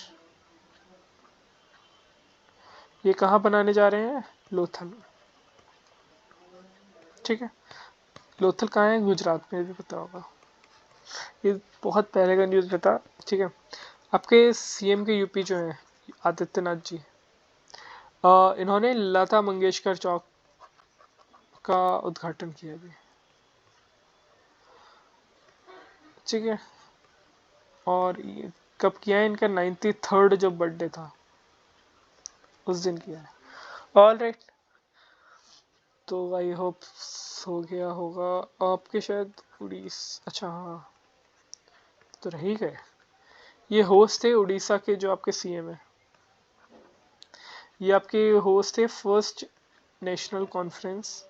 ये कहाँ बनाने जा रहे हैं, लोथल, ठीक है। लोथल कहाँ है, गुजरात में, भी पता होगा, ये बहुत पहले का न्यूज़ था, ठीक है। आपके सीएम के यूपी जो है आदित्यनाथ जी, इन्होंने लता मंगेशकर चौक का उद्घाटन किया भी, ठीक है। और ये कब किया है, इनका 93rd जो बर्थडे था उस दिन किया है। ऑल राइट, तो आई होप हो गया होगा आपके, शायद अच्छा हाँ, तो रह ही गए। ये होस्ट थे उड़ीसा के जो आपके सीएम है, ये आपके होस्ट थे first national conference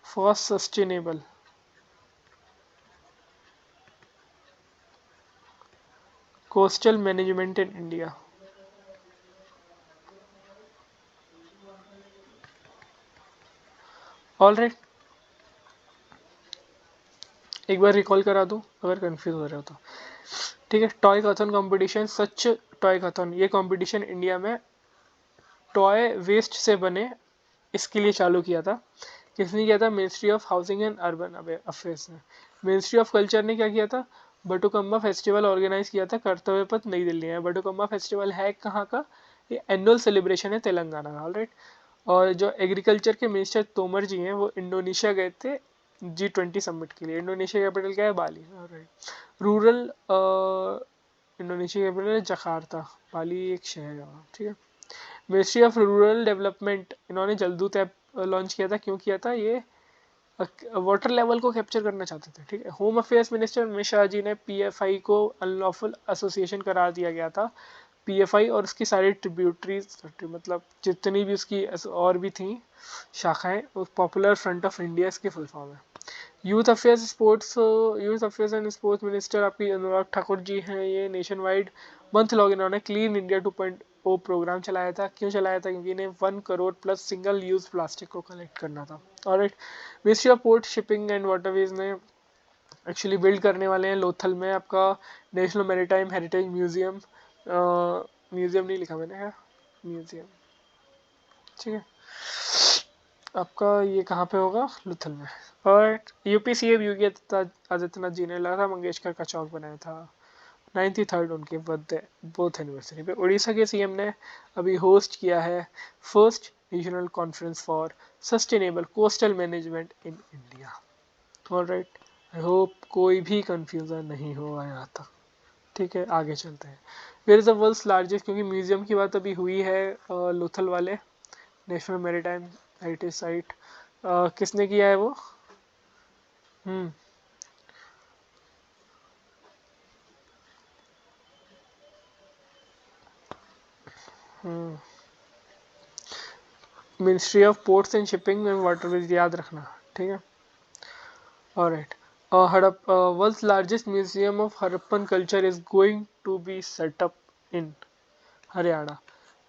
for sustainable coastal management in India. All right, एक बार रिकॉल करा दूं अगर कंफ्यूज हो रहे हो तो, ठीक है। टॉय कथन कंपटीशन, सच टॉय कथन, ये कंपटीशन इंडिया में टॉय वेस्ट से बने इसके लिए चालू किया था। किसने किया था, ministry of housing and urban affairs ने। मिनिस्ट्री ऑफ कल्चर ने क्या किया था, बटुकम्मा फेस्टिवल ऑर्गेनाइज किया था कर्तव्य पथ नई दिल्ली में। बटुकम्मा फेस्टिवल है कहाँ का, ये एनुअल सेलिब्रेशन है तेलंगाना का, ऑलराइट। और जो एग्रीकल्चर के मिनिस्टर तोमर जी हैं वो इंडोनेशिया गए थे G20 समिट के लिए। इंडोनेशिया कैपिटल क्या है, बाली, ऑलराइट। रूरल इंडोनेशिया कैपिटल है जकार्ता, बाली एक शहर है वहाँ, ठीक है। मिनिस्ट्री ऑफ रूरल डेवलपमेंट, इन्होंने जलदूत ऐप लॉन्च किया था, क्यों किया था, ये वाटर लेवल को कैप्चर करना चाहते थे, ठीक है। Home affairs minister Amit Shah ji ने पीएफआई को अनलॉफुल एसोसिएशन करार दिया गया था। पीएफआई और उसकी सारी ट्रिब्यूटरीज, मतलब जितनी भी उसकी और भी थी शाखाएं, पॉपुलर फ्रंट ऑफ इंडिया इसकी फुल फॉर्म है। Youth affairs sports, youth affairs and sports minister आपकी अनुराग ठाकुर जी हैं। ये नेशन वाइड मंथ लॉग इन्होंने क्लीन इंडिया 2.0 प्रोग्राम चलाया था। क्यों चलाया था, क्योंकि इन्हें 1 crore plus single use plastic को कलेक्ट करना था, alright. Ministry of port shipping and waterways ने एक्चुअली बिल्ड करने वाले हैं लोथल में आपका national maritime heritage museum, museum नहीं लिखा मैंने, है म्यूजियम, ठीक है। आपका ये कहाँ पे होगा, लुथल में। और यूपी सीएम योगी आदित्यनाथ जी ने लता मंगेशकर का चौक बनाया था 93rd उनके बर्थडे बोथ एनिवर्सरी पे। उड़ीसा के सीएम ने अभी होस्ट किया है first regional conference for sustainable coastal management in India, alright. I hope कोई भी कंफ्यूजन नहीं हुआ यहाँ तक, ठीक है। आगे चलते हैं। Where is the world's largest, क्योंकि म्यूजियम की बात अभी हुई है, लोथल वाले नेशनल मैरीटाइम हेरिटेज साइट, किसने किया है वो, hmm ministry of ports and shipping and waterways, याद रखना, ठीक है। ऑलराइट, हड़प world's largest museum of Harappan culture is going to be setup in Haryana.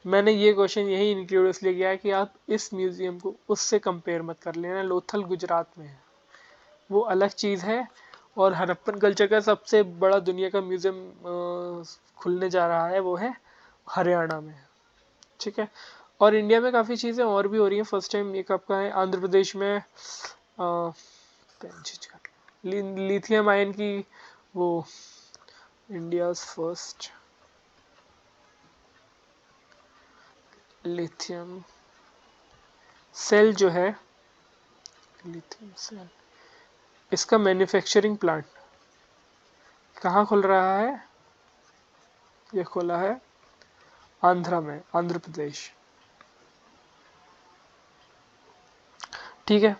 मैंने ये क्वेश्चन यही इंक्लूड इसलिए किया है कि आप इस म्यूजियम को उससे कंपेयर मत कर लेना, लोथल गुजरात में है, वो अलग चीज़ है। और हड़प्पन कल्चर का सबसे बड़ा दुनिया का म्यूजियम खुलने जा रहा है, वो है हरियाणा में, ठीक है। और इंडिया में काफ़ी चीज़ें और भी हो रही हैं। फर्स्ट टाइम एक आपका है आंध्र प्रदेश में लिथियम आयन की वो, इंडियाज फर्स्ट लिथियम सेल जो है, लिथियम सेल, इसका मैन्युफैक्चरिंग प्लांट कहाँ खुल रहा है, ये खुला है आंध्रा में, आंध्र प्रदेश, ठीक है।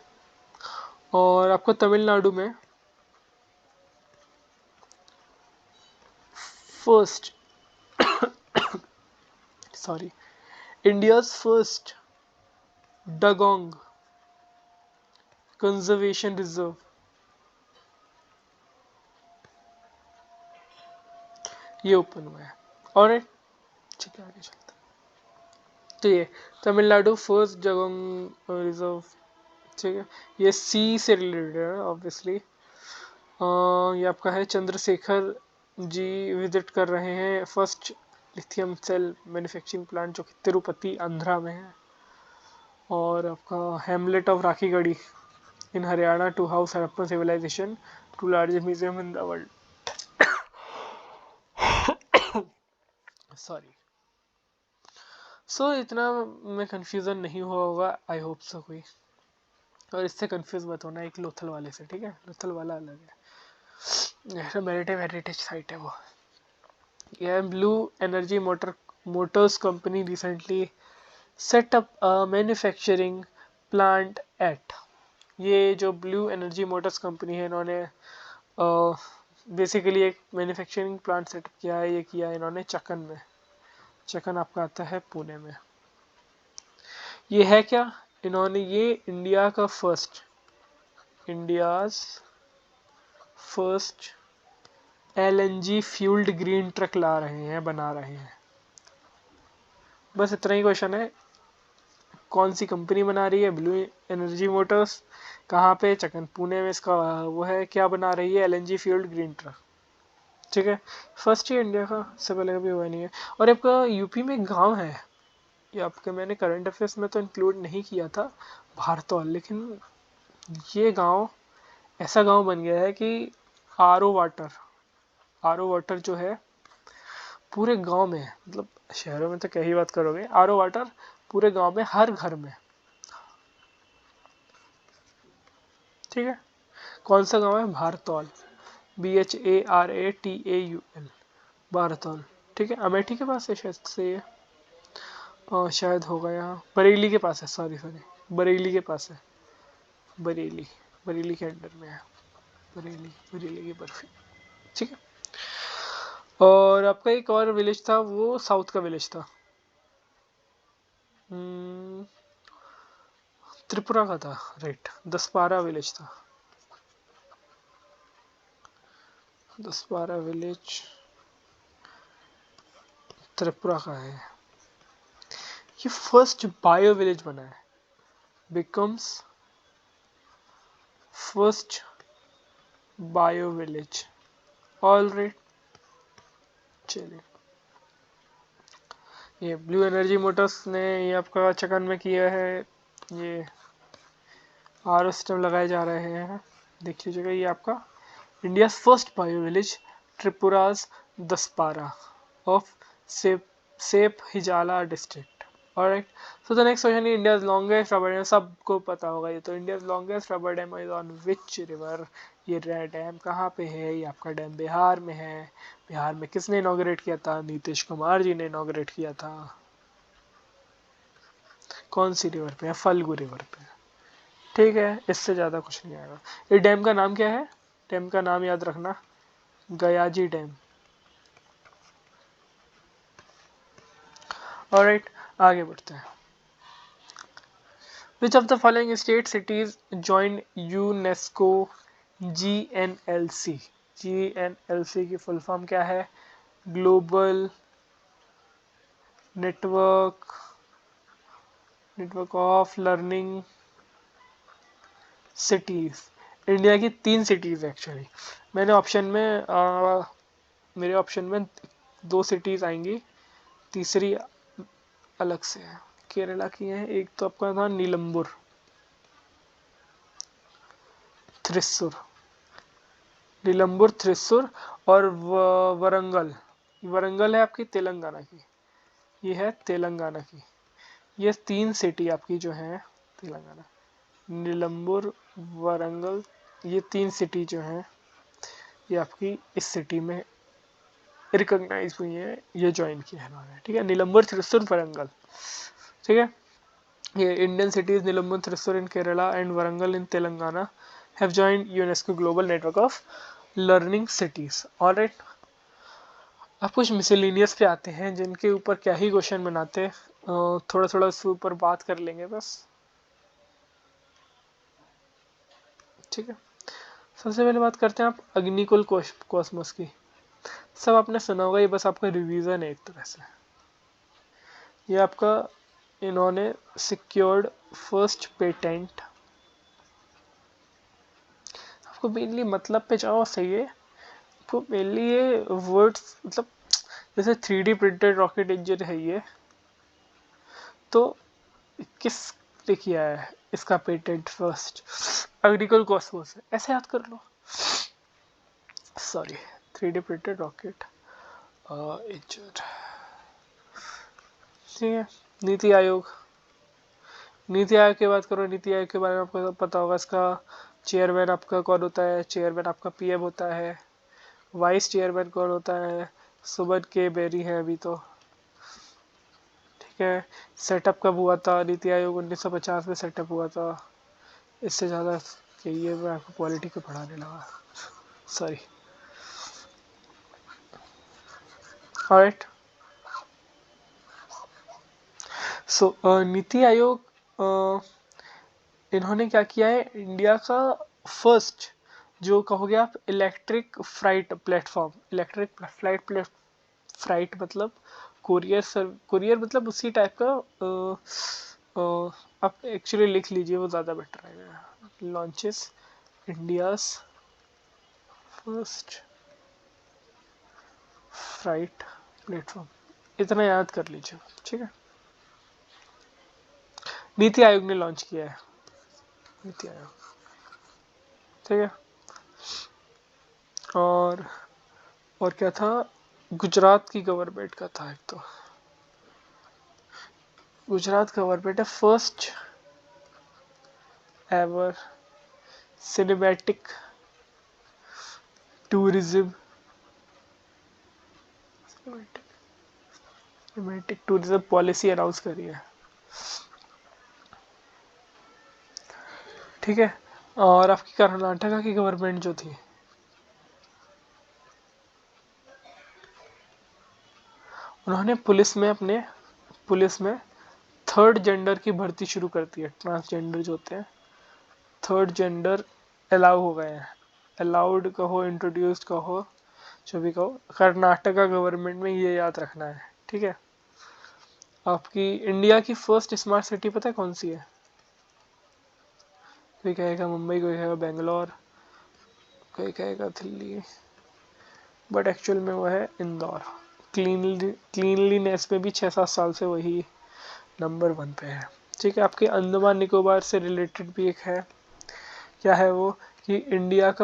और आपको तमिलनाडु में first sorry India's first dugong conservation reserve ये ओपन हुआ है। और ठीक है आगे चलते हैं। तो ये तमिलनाडु फर्स्ट डगोंग रिजर्व, ठीक है, ये सी से रिलेटेड है ऑब्वियसली। ये आपका है चंद्रशेखर जी विजिट कर रहे हैं first lithium cell manufacturing plant जो कि तिरुपति आंध्रा में है। और आपका hamlet of Rakhigarhi in Haryana to house Harappan civilisation to largest museum in the world. Sorry. So इतना में कंफ्यूजन नहीं हुआ होगा, आई होप सो कोई। और इससे कंफ्यूज मत होना एक लोथल वाले से, ठीक है, लोथल वाला अलग है, मैरिटाइम हेरिटेज साइट है वो। यह blue energy Motors company recently set up manufacturing plant at, ये जो ब्लू एनर्जी मोटर्स कंपनी है इन्होंने बेसिकली एक मैन्युफैक्चरिंग प्लांट सेटअप किया है। ये किया है इन्होंने चक्कन में। चक्कन आपका आता है पुणे में। ये है क्या, इन्होंने ये India's first LNG fuelled green truck ला रहे हैं, बना रहे हैं। बस इतना ही क्वेश्चन है, कौन सी कंपनी बना रही है, ब्लू एनर्जी मोटर्स, कहाँ पे, चक्कन पुणे में इसका वो है, क्या बना रही है, LNG फ्यूल्ड ग्रीन ट्रक, ठीक है। फर्स्ट ही इंडिया का, इससे पहले कभी हुआ नहीं है। और आपका यूपी में गांव है, ये आपके मैंने करंट अफेयर्स में तो इंक्लूड नहीं किया था भारतौल, लेकिन ये गांव ऐसा गांव बन गया है कि आर ओ वाटर जो है पूरे गांव में, मतलब शहरों में तो क्या ही बात करोगे, RO वाटर पूरे गांव में हर घर में, ठीक है। कौन सा गांव है, भारतौल, BHARATAUL, भारतौल, ठीक है, अमेठी के पास है शायद से ये, शायद होगा यहाँ बरेली के पास है, सॉरी बरेली के पास है, बरेली बरेली के अंडर में है, बरेली की बर्फी, ठीक है। और आपका एक और विलेज था, वो साउथ का विलेज था, त्रिपुरा का था, राइट, दसपारा विलेज था, दसपारा विलेज त्रिपुरा का है। ये फर्स्ट बायो विलेज बना है, becomes first bio village, all right. चलिए, ये ब्लू एनर्जी मोटर्स ने ये आपका चक्कन में किया है, ये RO सिस्टम लगाए जा रहे हैं, देख लीजिएगा। ये आपका India first bio village Tripura's Daspara of Sepahijala district, alright. So the next question, India's longest rubber dam, सबको पता होगा ये तो, India's longest rubber dam is on which river, ये डैम कहाँ पे है, ये आपका डैम बिहार में है। बिहार में किसने इनॉग्रेट किया था, नीतीश कुमार जी ने इनॉग्रेट किया था। कौन सी रिवर पे है, फल्गु रिवर पे, ठीक है, इससे ज़्यादा कुछ नहीं आएगा। ये डैम का नाम क्या है, डैम का नाम याद रखना, गयाजी डैम, ऑलराइट। आगे बढ़ते हैं। विच of the following state cities join UNESCO GNLC, GNLC की फुल फॉर्म क्या है, global network of learning cities. India की 3 सिटीज एक्चुअली, मैंने ऑप्शन में मेरे ऑप्शन में 2 सिटीज आएंगी, तीसरी अलग से है, केरला की है। एक तो आपका था थ्रिस्सूर थ्रिस्सूर, और वरंगल, वरंगल है आपकी तेलंगाना की, ये है तेलंगाना की। ये 3 सिटी आपकी जो है तेलंगाना, नीलम्बुर, वरंगल, ये 3 सिटी जो हैं ये आपकी इस सिटी में रिकॉग्नाइज हुई है, ये ज्वाइन किया है इन्होंने, ठीक है, नीलम्बुर थ्रिस्सूर वरंगल, ठीक है। ये Indian cities Nilambur, Thrissur in Kerala and Warangal in Telangana have joined UNESCO global network of learning cities. Alright, अब कुछ मिसलेनियस पे आते हैं जिनके ऊपर क्या ही क्वेश्चन बनाते हैं, थोड़ा थोड़ा उसके ऊपर बात कर लेंगे बस। ठीक है, सबसे पहले बात करते हैं आप अग्निकुल कॉस्मोस की। सब आपने सुना होगा, ये बस आपका रिवीजन है एक तरह से। ये आपका इन्होंने सिक्योर्ड फर्स्ट पेटेंट, आपको मेनली मतलब पे जाओ सही है, आपको मेनली ये वर्ड्स मतलब जैसे 3D प्रिंटेड रॉकेट इंजन है ये, तो किस ने किया है इसका पेटेंट फर्स्ट? अग्निकुल कॉस्मोस है, ऐसे याद कर लो। Sorry, 3D printed rocket engine. ठीक है, नीति आयोग। नीति आयोग की बात करो, नीति आयोग के बारे में आपको पता होगा, इसका चेयरमैन आपका कौन होता है? चेयरमैन आपका पीएम होता है। वाइस चेयरमैन कौन होता है? सुमन के बेरी है अभी तो। ठीक है, सेटअप कब हुआ था? नीति आयोग 1950 में सेटअप हुआ था। इससे ज़्यादा यही है, मैं आपको पॉलिटी को पढ़ाने लगा, सॉरी। ऑलराइट, सो नीति आयोग इन्होंने क्या किया है, इंडिया का फर्स्ट जो कहोगे आप electric flight platform, electric flight freight मतलब कुरियर मतलब उसी टाइप का। आप एक्चुअली लिख लीजिए, वो ज़्यादा बेटर रहेगा। Launches India's first freight platform, इतना याद कर लीजिए, ठीक है। नीति आयोग ने लॉन्च किया है, नीति आयोग, ठीक है। और क्या था, गुजरात की गवर्नमेंट का था एक तो, गुजरात गवर्नमेंट है first ever cinematic tourism, cinematic tourism policy announce करी है, ठीक है। और आपकी कर्नाटका की गवर्नमेंट जो थी, उन्होंने पुलिस में थर्ड जेंडर की भर्ती शुरू कर दी है। ट्रांसजेंडर जो होते हैं, थर्ड जेंडर अलाउ हो गए हैं। अलाउड कहो, इंट्रोड्यूस्ड कहो, जो भी कहो, कर्नाटका गवर्नमेंट में ये याद रखना है, ठीक है। आपकी इंडिया की फर्स्ट स्मार्ट सिटी पता है कौन सी है? कोई कहेगा मुंबई, कोई कहेगा बेंगलोर, कोई कहेगा दिल्ली, बट एक्चुअल में वो है इंदौर। क्लीनलीनेस में भी 6-7 साल से वही नंबर 1 पे है, ठीक है। आपके अंडमान निकोबार से रिलेटेड भी एक है, क्या है वो, कि इंडियाज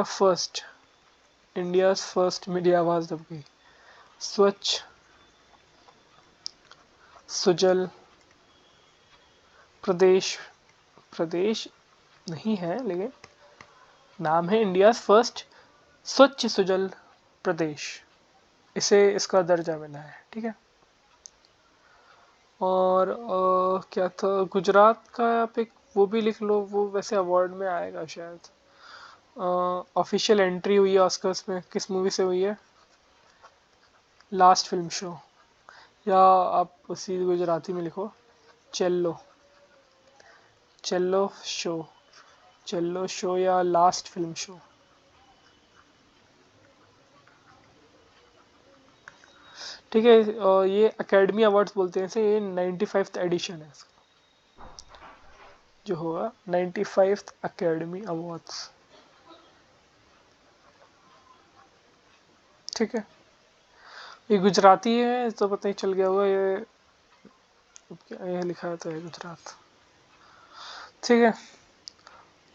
फर्स्ट, मेरी आवाज़ दब गई, स्वच्छ सुजल प्रदेश, प्रदेश नहीं है लेकिन नाम है इंडियाज फर्स्ट स्वच्छ सुजल प्रदेश, इसे इसका दर्जा मिला है, ठीक है। और क्या था, गुजरात का आप एक वो भी लिख लो, वो वैसे अवार्ड में आएगा शायद। ऑफिशियल एंट्री हुई है ऑस्कर्स में, किस मूवी से हुई है? लास्ट फिल्म शो, या आप उसी गुजराती में लिखो चेल्लो, चेल्लो शो, चेल्लो शो या लास्ट फिल्म शो, ठीक है। ये एकेडमी अवार्ड्स बोलते हैं इसे, ये 95th एडिशन है जो होगा, 95th एकेडमी अवार्ड्स, ठीक है। ये गुजराती है तो पता ही चल गया होगा, ये लिखा है तो है गुजरात, ठीक है।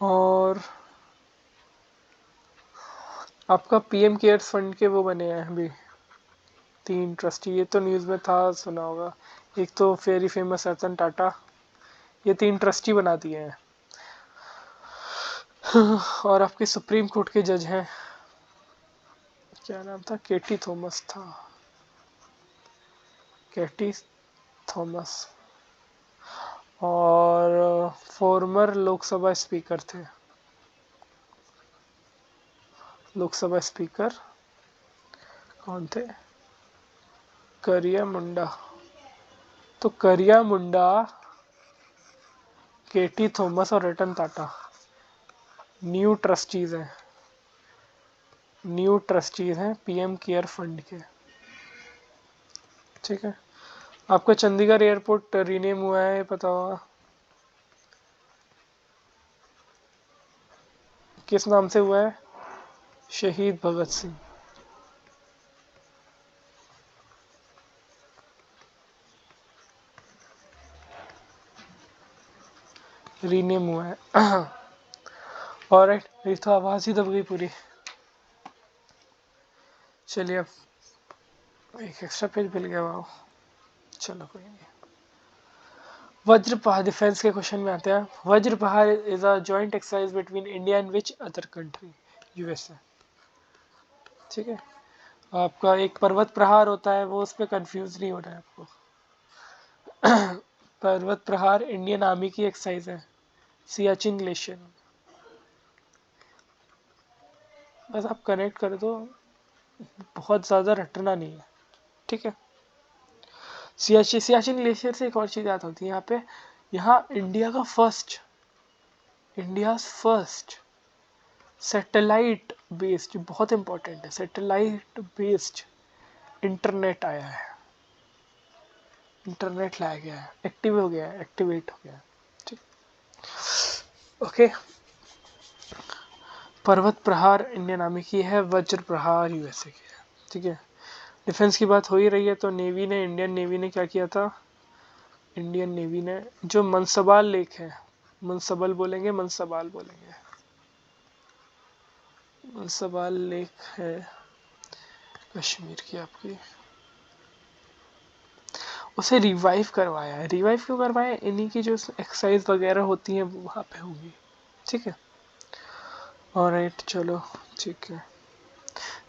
और आपका पीएम केयर्स फंड के वो बने हैं अभी 3 ट्रस्टी, ये तो न्यूज़ में था, सुना होगा। एक तो वेरी फेमस रतन टाटा, ये 3 ट्रस्टी बना दिए हैं। और आपके सुप्रीम कोर्ट के जज हैं, क्या नाम था, केटी थॉमस था, केटी थॉमस। और फॉर्मर लोकसभा स्पीकर थे। लोकसभा स्पीकर कौन थे? करिया मुंडा। तो करिया मुंडा, केटी थॉमस और रतन टाटा न्यू ट्रस्टीज हैं पीएम केयर फंड के। ठीक है। आपका चंडीगढ़ एयरपोर्ट रीनेम हुआ है, पता होगा। किस नाम से हुआ है? शहीद भगत सिंह। रीनेम हुआ है। ऑलराइट, मेरी तो आवाज ही दब गई पूरी। चलिए अब एक एक्स्ट्रा पेज मिल गया। वाह, चलो कोई नहीं। वज्रपहार डिफेंस के क्वेश्चन में आते हैं। Vajraprahar is a joint exercise between India and which other country? USA. ठीक है। आपका एक पर्वत प्रहार होता है, वो उस पर कंफ्यूज नहीं होना है आपको। पर्वत प्रहार इंडियन आर्मी की एक्सरसाइज है, सियाचिन ग्लेशियर। बस आप कनेक्ट कर दो, बहुत ज़्यादा रटना नहीं है। ठीक है। सियाचिन ग्लेशियर से एक और चीज़ याद होती है यहाँ पे। यहाँ इंडिया फर्स्ट सैटेलाइट बेस्ड, बहुत इंपॉर्टेंट है, सैटेलाइट बेस्ड इंटरनेट आया है। इंटरनेट लाया गया है, एक्टिव हो गया है, एक्टिवेट हो गया है। ठीक। ओके। पर्वत प्रहार इंडियन आर्मी की है, वज्र प्रहार यूएसए की है। ठीक है। डिफेंस की बात हो ही रही है तो इंडियन नेवी ने क्या किया था? इंडियन नेवी ने जो मनसबाल लेक है, मनसबल बोलेंगे, मनसबाल बोलेंगे, मनसबाल लेक है कश्मीर की आपकी, उसे रिवाइव करवाया है। रिवाइव क्यों करवाया? इन्हीं की जो एक्सरसाइज वगैरह होती हैं वो वहाँ पे होंगी। ठीक है। ऑलराइट, चलो ठीक है।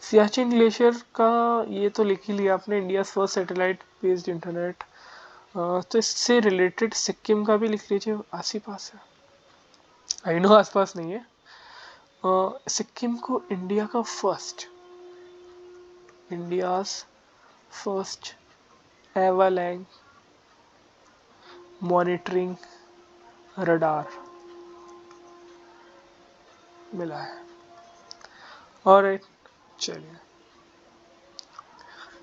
सियाचिन ग्लेशियर का ये तो लिख ही लिया आपने, India first satellite based internet. तो इससे रिलेटेड सिक्किम का भी लिख लीजिए, आस ही पास है। आई नो आसपास नहीं है। सिक्किम को इंडियाज फर्स्ट एवालैंग मॉनिटरिंग रडार मिला है। और चलिए,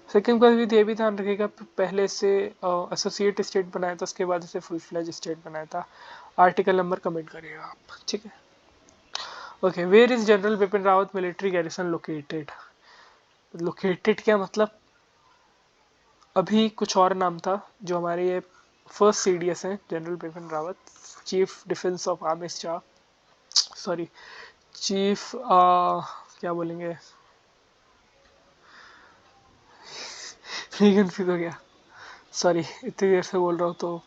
सिक्किम का भी ये भी ध्यान रखिएगा, पहले से एसोसिएट स्टेट बनाया था, उसके बाद इसे फुल फ्लैज स्टेट बनाया था। आर्टिकल नंबर कमेंट करिएगा आप। ठीक है। Okay, where is General Bipin Rawat military garrison located? Located क्या मतलब? अभी कुछ और नाम था जो हमारे ये फर्स्ट सीडीएस हैं, general Bipin Rawat, chief defence of army staff, sorry chief क्या बोलेंगे, कंफ्यूज हो गया, सॉरी इतनी देर से बोल रहा हूँ तो।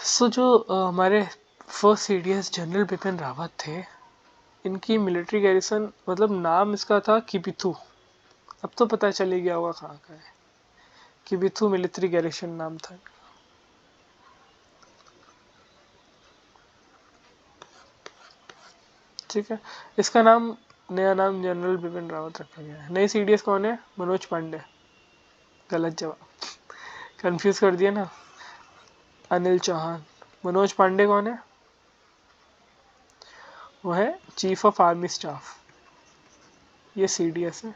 सो जो हमारे first CDS general Bipin Rawat थे, इनकी मिलिट्री गैरिसन मतलब नाम इसका था किबिथू। अब तो पता चल ही गया होगा कहाँ का है। किबिथू मिलिट्री गैरिसन नाम था। ठीक है। इसका नाम, नया नाम जनरल बिपिन रावत रखा गया है। नई सीडीएस कौन है? मनोज पांडे। गलत जवाब, कंफ्यूज कर दिया ना। अनिल चौहान। मनोज पांडे कौन है? वो है चीफ ऑफ आर्मी स्टाफ। ये सीडीएस है।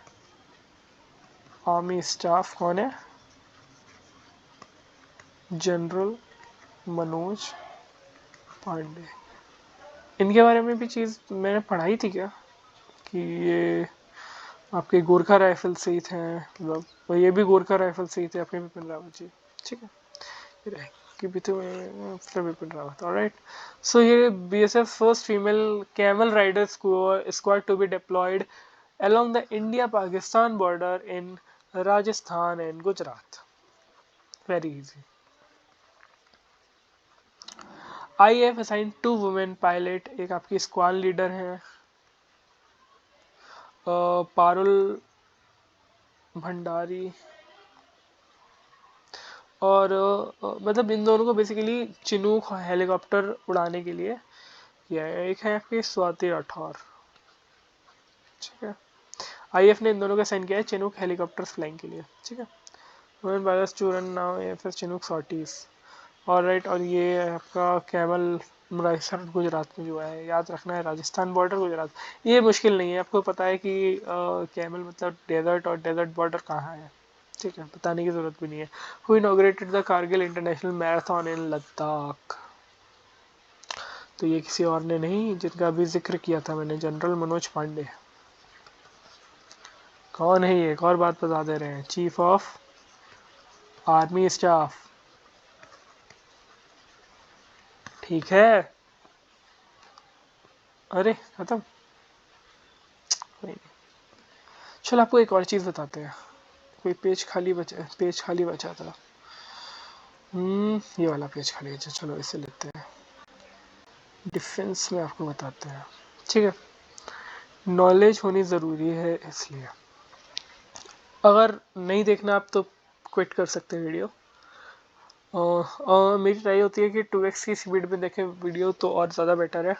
आर्मी स्टाफ कौन है? जनरल मनोज पांडे। इनके बारे में भी चीज़ मैंने पढ़ाई थी क्या, कि ये आपके गोरखा राइफल से ही थे, मतलब ये भी गोरखा राइफल से ही थे अपने बिपिन रावत जी। ठीक है। कि बिपिन रावत। ऑलराइट। सो ये BSF first female camel rider squad to be deployed along the India-Pakistan border in Rajasthan and Gujarat. Very easy. IAF assigned 2 women pilot, एक आपकी स्क्वाड लीडर है पारुल भंडारी और मतलब इन दोनों को बेसिकली चिनूक हेलीकॉप्टर उड़ाने के लिए किया है। एक है आपके स्वाति राठौर, ठीक है। आईएफ ने इन दोनों का साइन किया है चिनूक हेलीकॉप्टर्स फ्लाइंग के लिए, ठीक है। रोहन बारस चूरन नाउ या फिर चिनूक सॉटीज, और राइट। और ये आपका कैमल मुराइसर गुजरात में जो है, याद रखना है राजस्थान बॉर्डर गुजरात। ये मुश्किल नहीं है, आपको पता है कि कैमल मतलब डेजर्ट, और डेजर्ट बॉर्डर कहाँ है, ठीक है, बताने की ज़रूरत भी नहीं है। Who inaugurated the Kargil international marathon इन लद्दाख, तो ये किसी और ने नहीं, जिनका अभी जिक्र किया था मैंने, जनरल मनोज पांडे। कौन है ये, एक और बात बता दे रहे हैं, चीफ ऑफ आर्मी स्टाफ, ठीक है। अरे खत्म, कोई नहीं। चलो आपको एक और चीज़ बताते हैं, कोई पेज खाली बचा था। ये वाला पेज खाली बचा, चलो इसे लेते हैं। डिफेंस में आपको बताते हैं, ठीक है। नॉलेज होनी ज़रूरी है, इसलिए अगर नहीं देखना आप तो क्विट कर सकते हैं वीडियो। और मेरी ट्राई होती है कि 2x की स्पीड में देखें वीडियो तो और ज़्यादा बेटर है।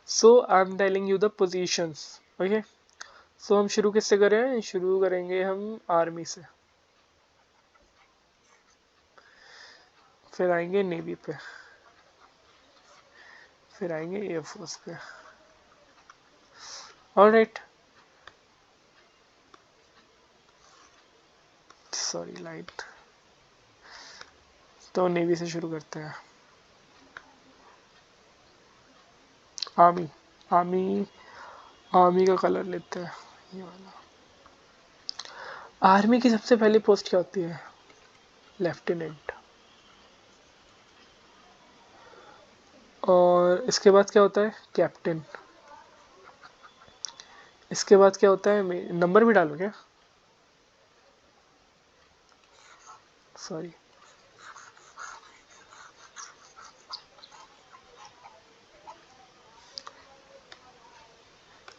So I am telling you the positions, okay. So हम शुरू किससे करें, शुरू करेंगे हम आर्मी से, फिर आएंगे नेवी पे, फिर आएंगे एयरफोर्स पे, ऑलराइट। सॉरी लाइट, तो नेवी से शुरू करते हैं। आर्मी, आर्मी, आर्मी का कलर लेते हैं ये वाला। आर्मी की सबसे पहली पोस्ट क्या होती है, लेफ्टिनेंट। और इसके बाद क्या होता है, कैप्टन। इसके बाद क्या होता है, नंबर भी डालो क्या, सॉरी।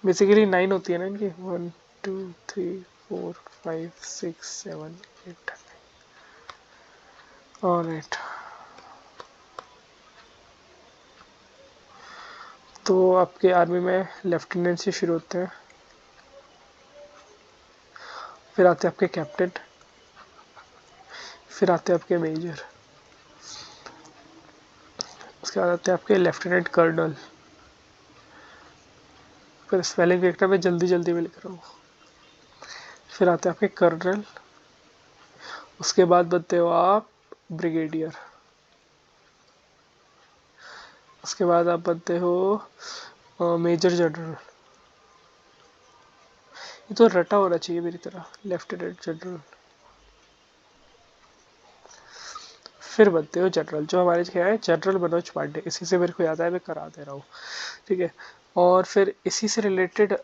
बेसिकली 9 होती है ना इनकी, 1 2 3 4 5 6 7 8, ऑलराइट। तो आपके आर्मी में लेफ्टिनेंट से शुरू होते हैं, फिर आते हैं आपके कैप्टन, फिर आते हैं आपके मेजर, उसके बाद आते हैं आपके लेफ्टिनेंट कर्नल। फिर स्पेलिंग देखना, मैं जल्दी जल्दी में लिख रहा हूँ। फिर आते हैं आपके कर्नल, उसके बाद बनते हो आप ब्रिगेडियर, उसके बाद आप बनते हो मेजर जनरल। ये तो रटा होना चाहिए मेरी तरह, लेफ्टिनेंट जनरल। फिर बनते हो जनरल, जो हमारे क्या है, जनरल मनोज पांडे, इसी से मेरे को याद है, मैं करा दे रहा हूँ, ठीक है। और फिर इसी से रिलेटेड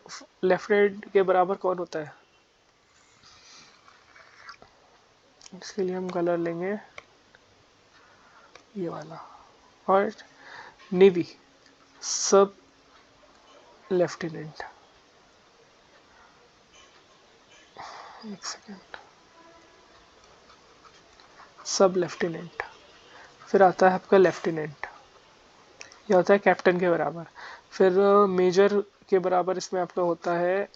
लेफ्टिनेंट के बराबर कौन होता है, इसके लिए हम कलर लेंगे ये वाला। और नेवी, सब लेफ्टिनेंट, एक सेकेंड, सब लेफ्टिनेंट। फिर आता है आपका लेफ्टिनेंट, ये होता है कैप्टन के बराबर। फिर मेजर के बराबर इसमें आपका होता है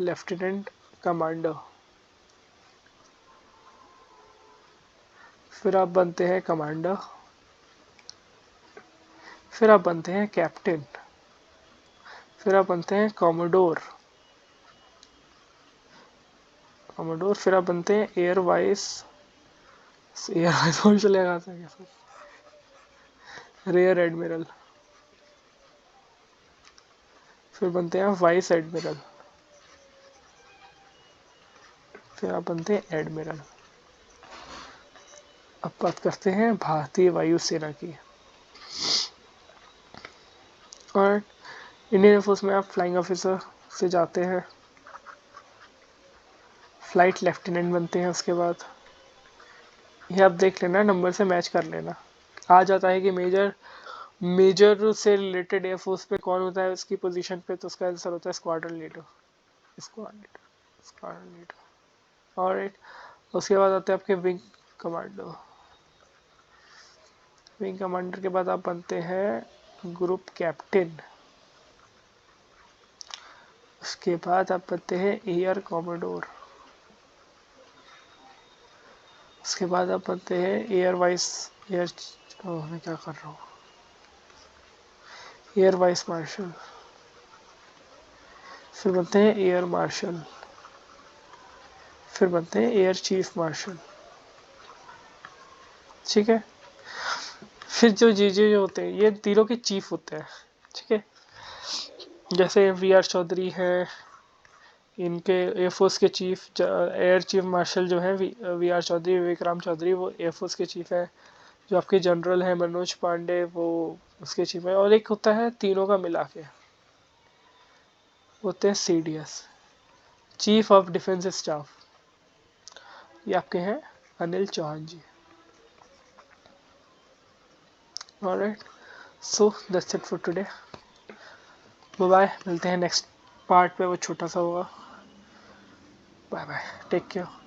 लेफ्टिनेंट कमांडर। फिर आप बनते हैं कमांडर, फिर आप बनते हैं कैप्टन, फिर आप बनते हैं कॉमोडोर, कॉमोडोर। फिर आप बनते हैं एयर वाइस, एयर वाइस कौन चलेगा, रेयर एडमिरल। फिर बनते हैं वाइस एडमिरल, फिर आप बनते हैं एडमिरल। अब बात करते हैं भारतीय वायुसेना की। और इंडियन एयरफोर्स में आप फ्लाइंग ऑफिसर से जाते हैं, फ्लाइट लेफ्टिनेंट बनते हैं। उसके बाद ये आप देख लेना, नंबर से मैच कर लेना। आ जाता है कि मेजर, मेजर से रिलेटेड एयरफोर्स पे कौन होता है उसकी पोजीशन पे, तो उसका आंसर होता है squadron leader, squadron leader, squadron leader. और उसके बाद आते हैं आपके विंग कमांडो, विंग कमांडर के बाद आप बनते हैं ग्रुप कैप्टन। उसके बाद आप बनते हैं एयर कॉमोडोर। उसके बाद आप बनते हैं एयर वाइस एयर मैं क्या कर रहा हूँ, एयर वाइस मार्शल। फिर बनते हैं एयर मार्शल। फिर बनते हैं एयर चीफ मार्शल। ठीक है। फिर जो जीजे जो होते हैं ये तीनों के चीफ होते हैं। ठीक है। जैसे वी आर चौधरी हैं, इनके एयरफोर्स के चीफ एयर चीफ मार्शल जो है वी आर चौधरी, विक्रम चौधरी, वो एयरफोर्स के चीफ है। जो आपके जनरल हैं मनोज पांडे, वो उसके चीफ है। और एक होता है तीनों का मिला के, होते हैं CDS, chief of defence staff. ये आपके हैं Anil Chauhan ji. Alright, so that's it for today. Bye bye, मिलते हैं नेक्स्ट पार्ट पे, वो छोटा सा होगा। Bye bye, take care.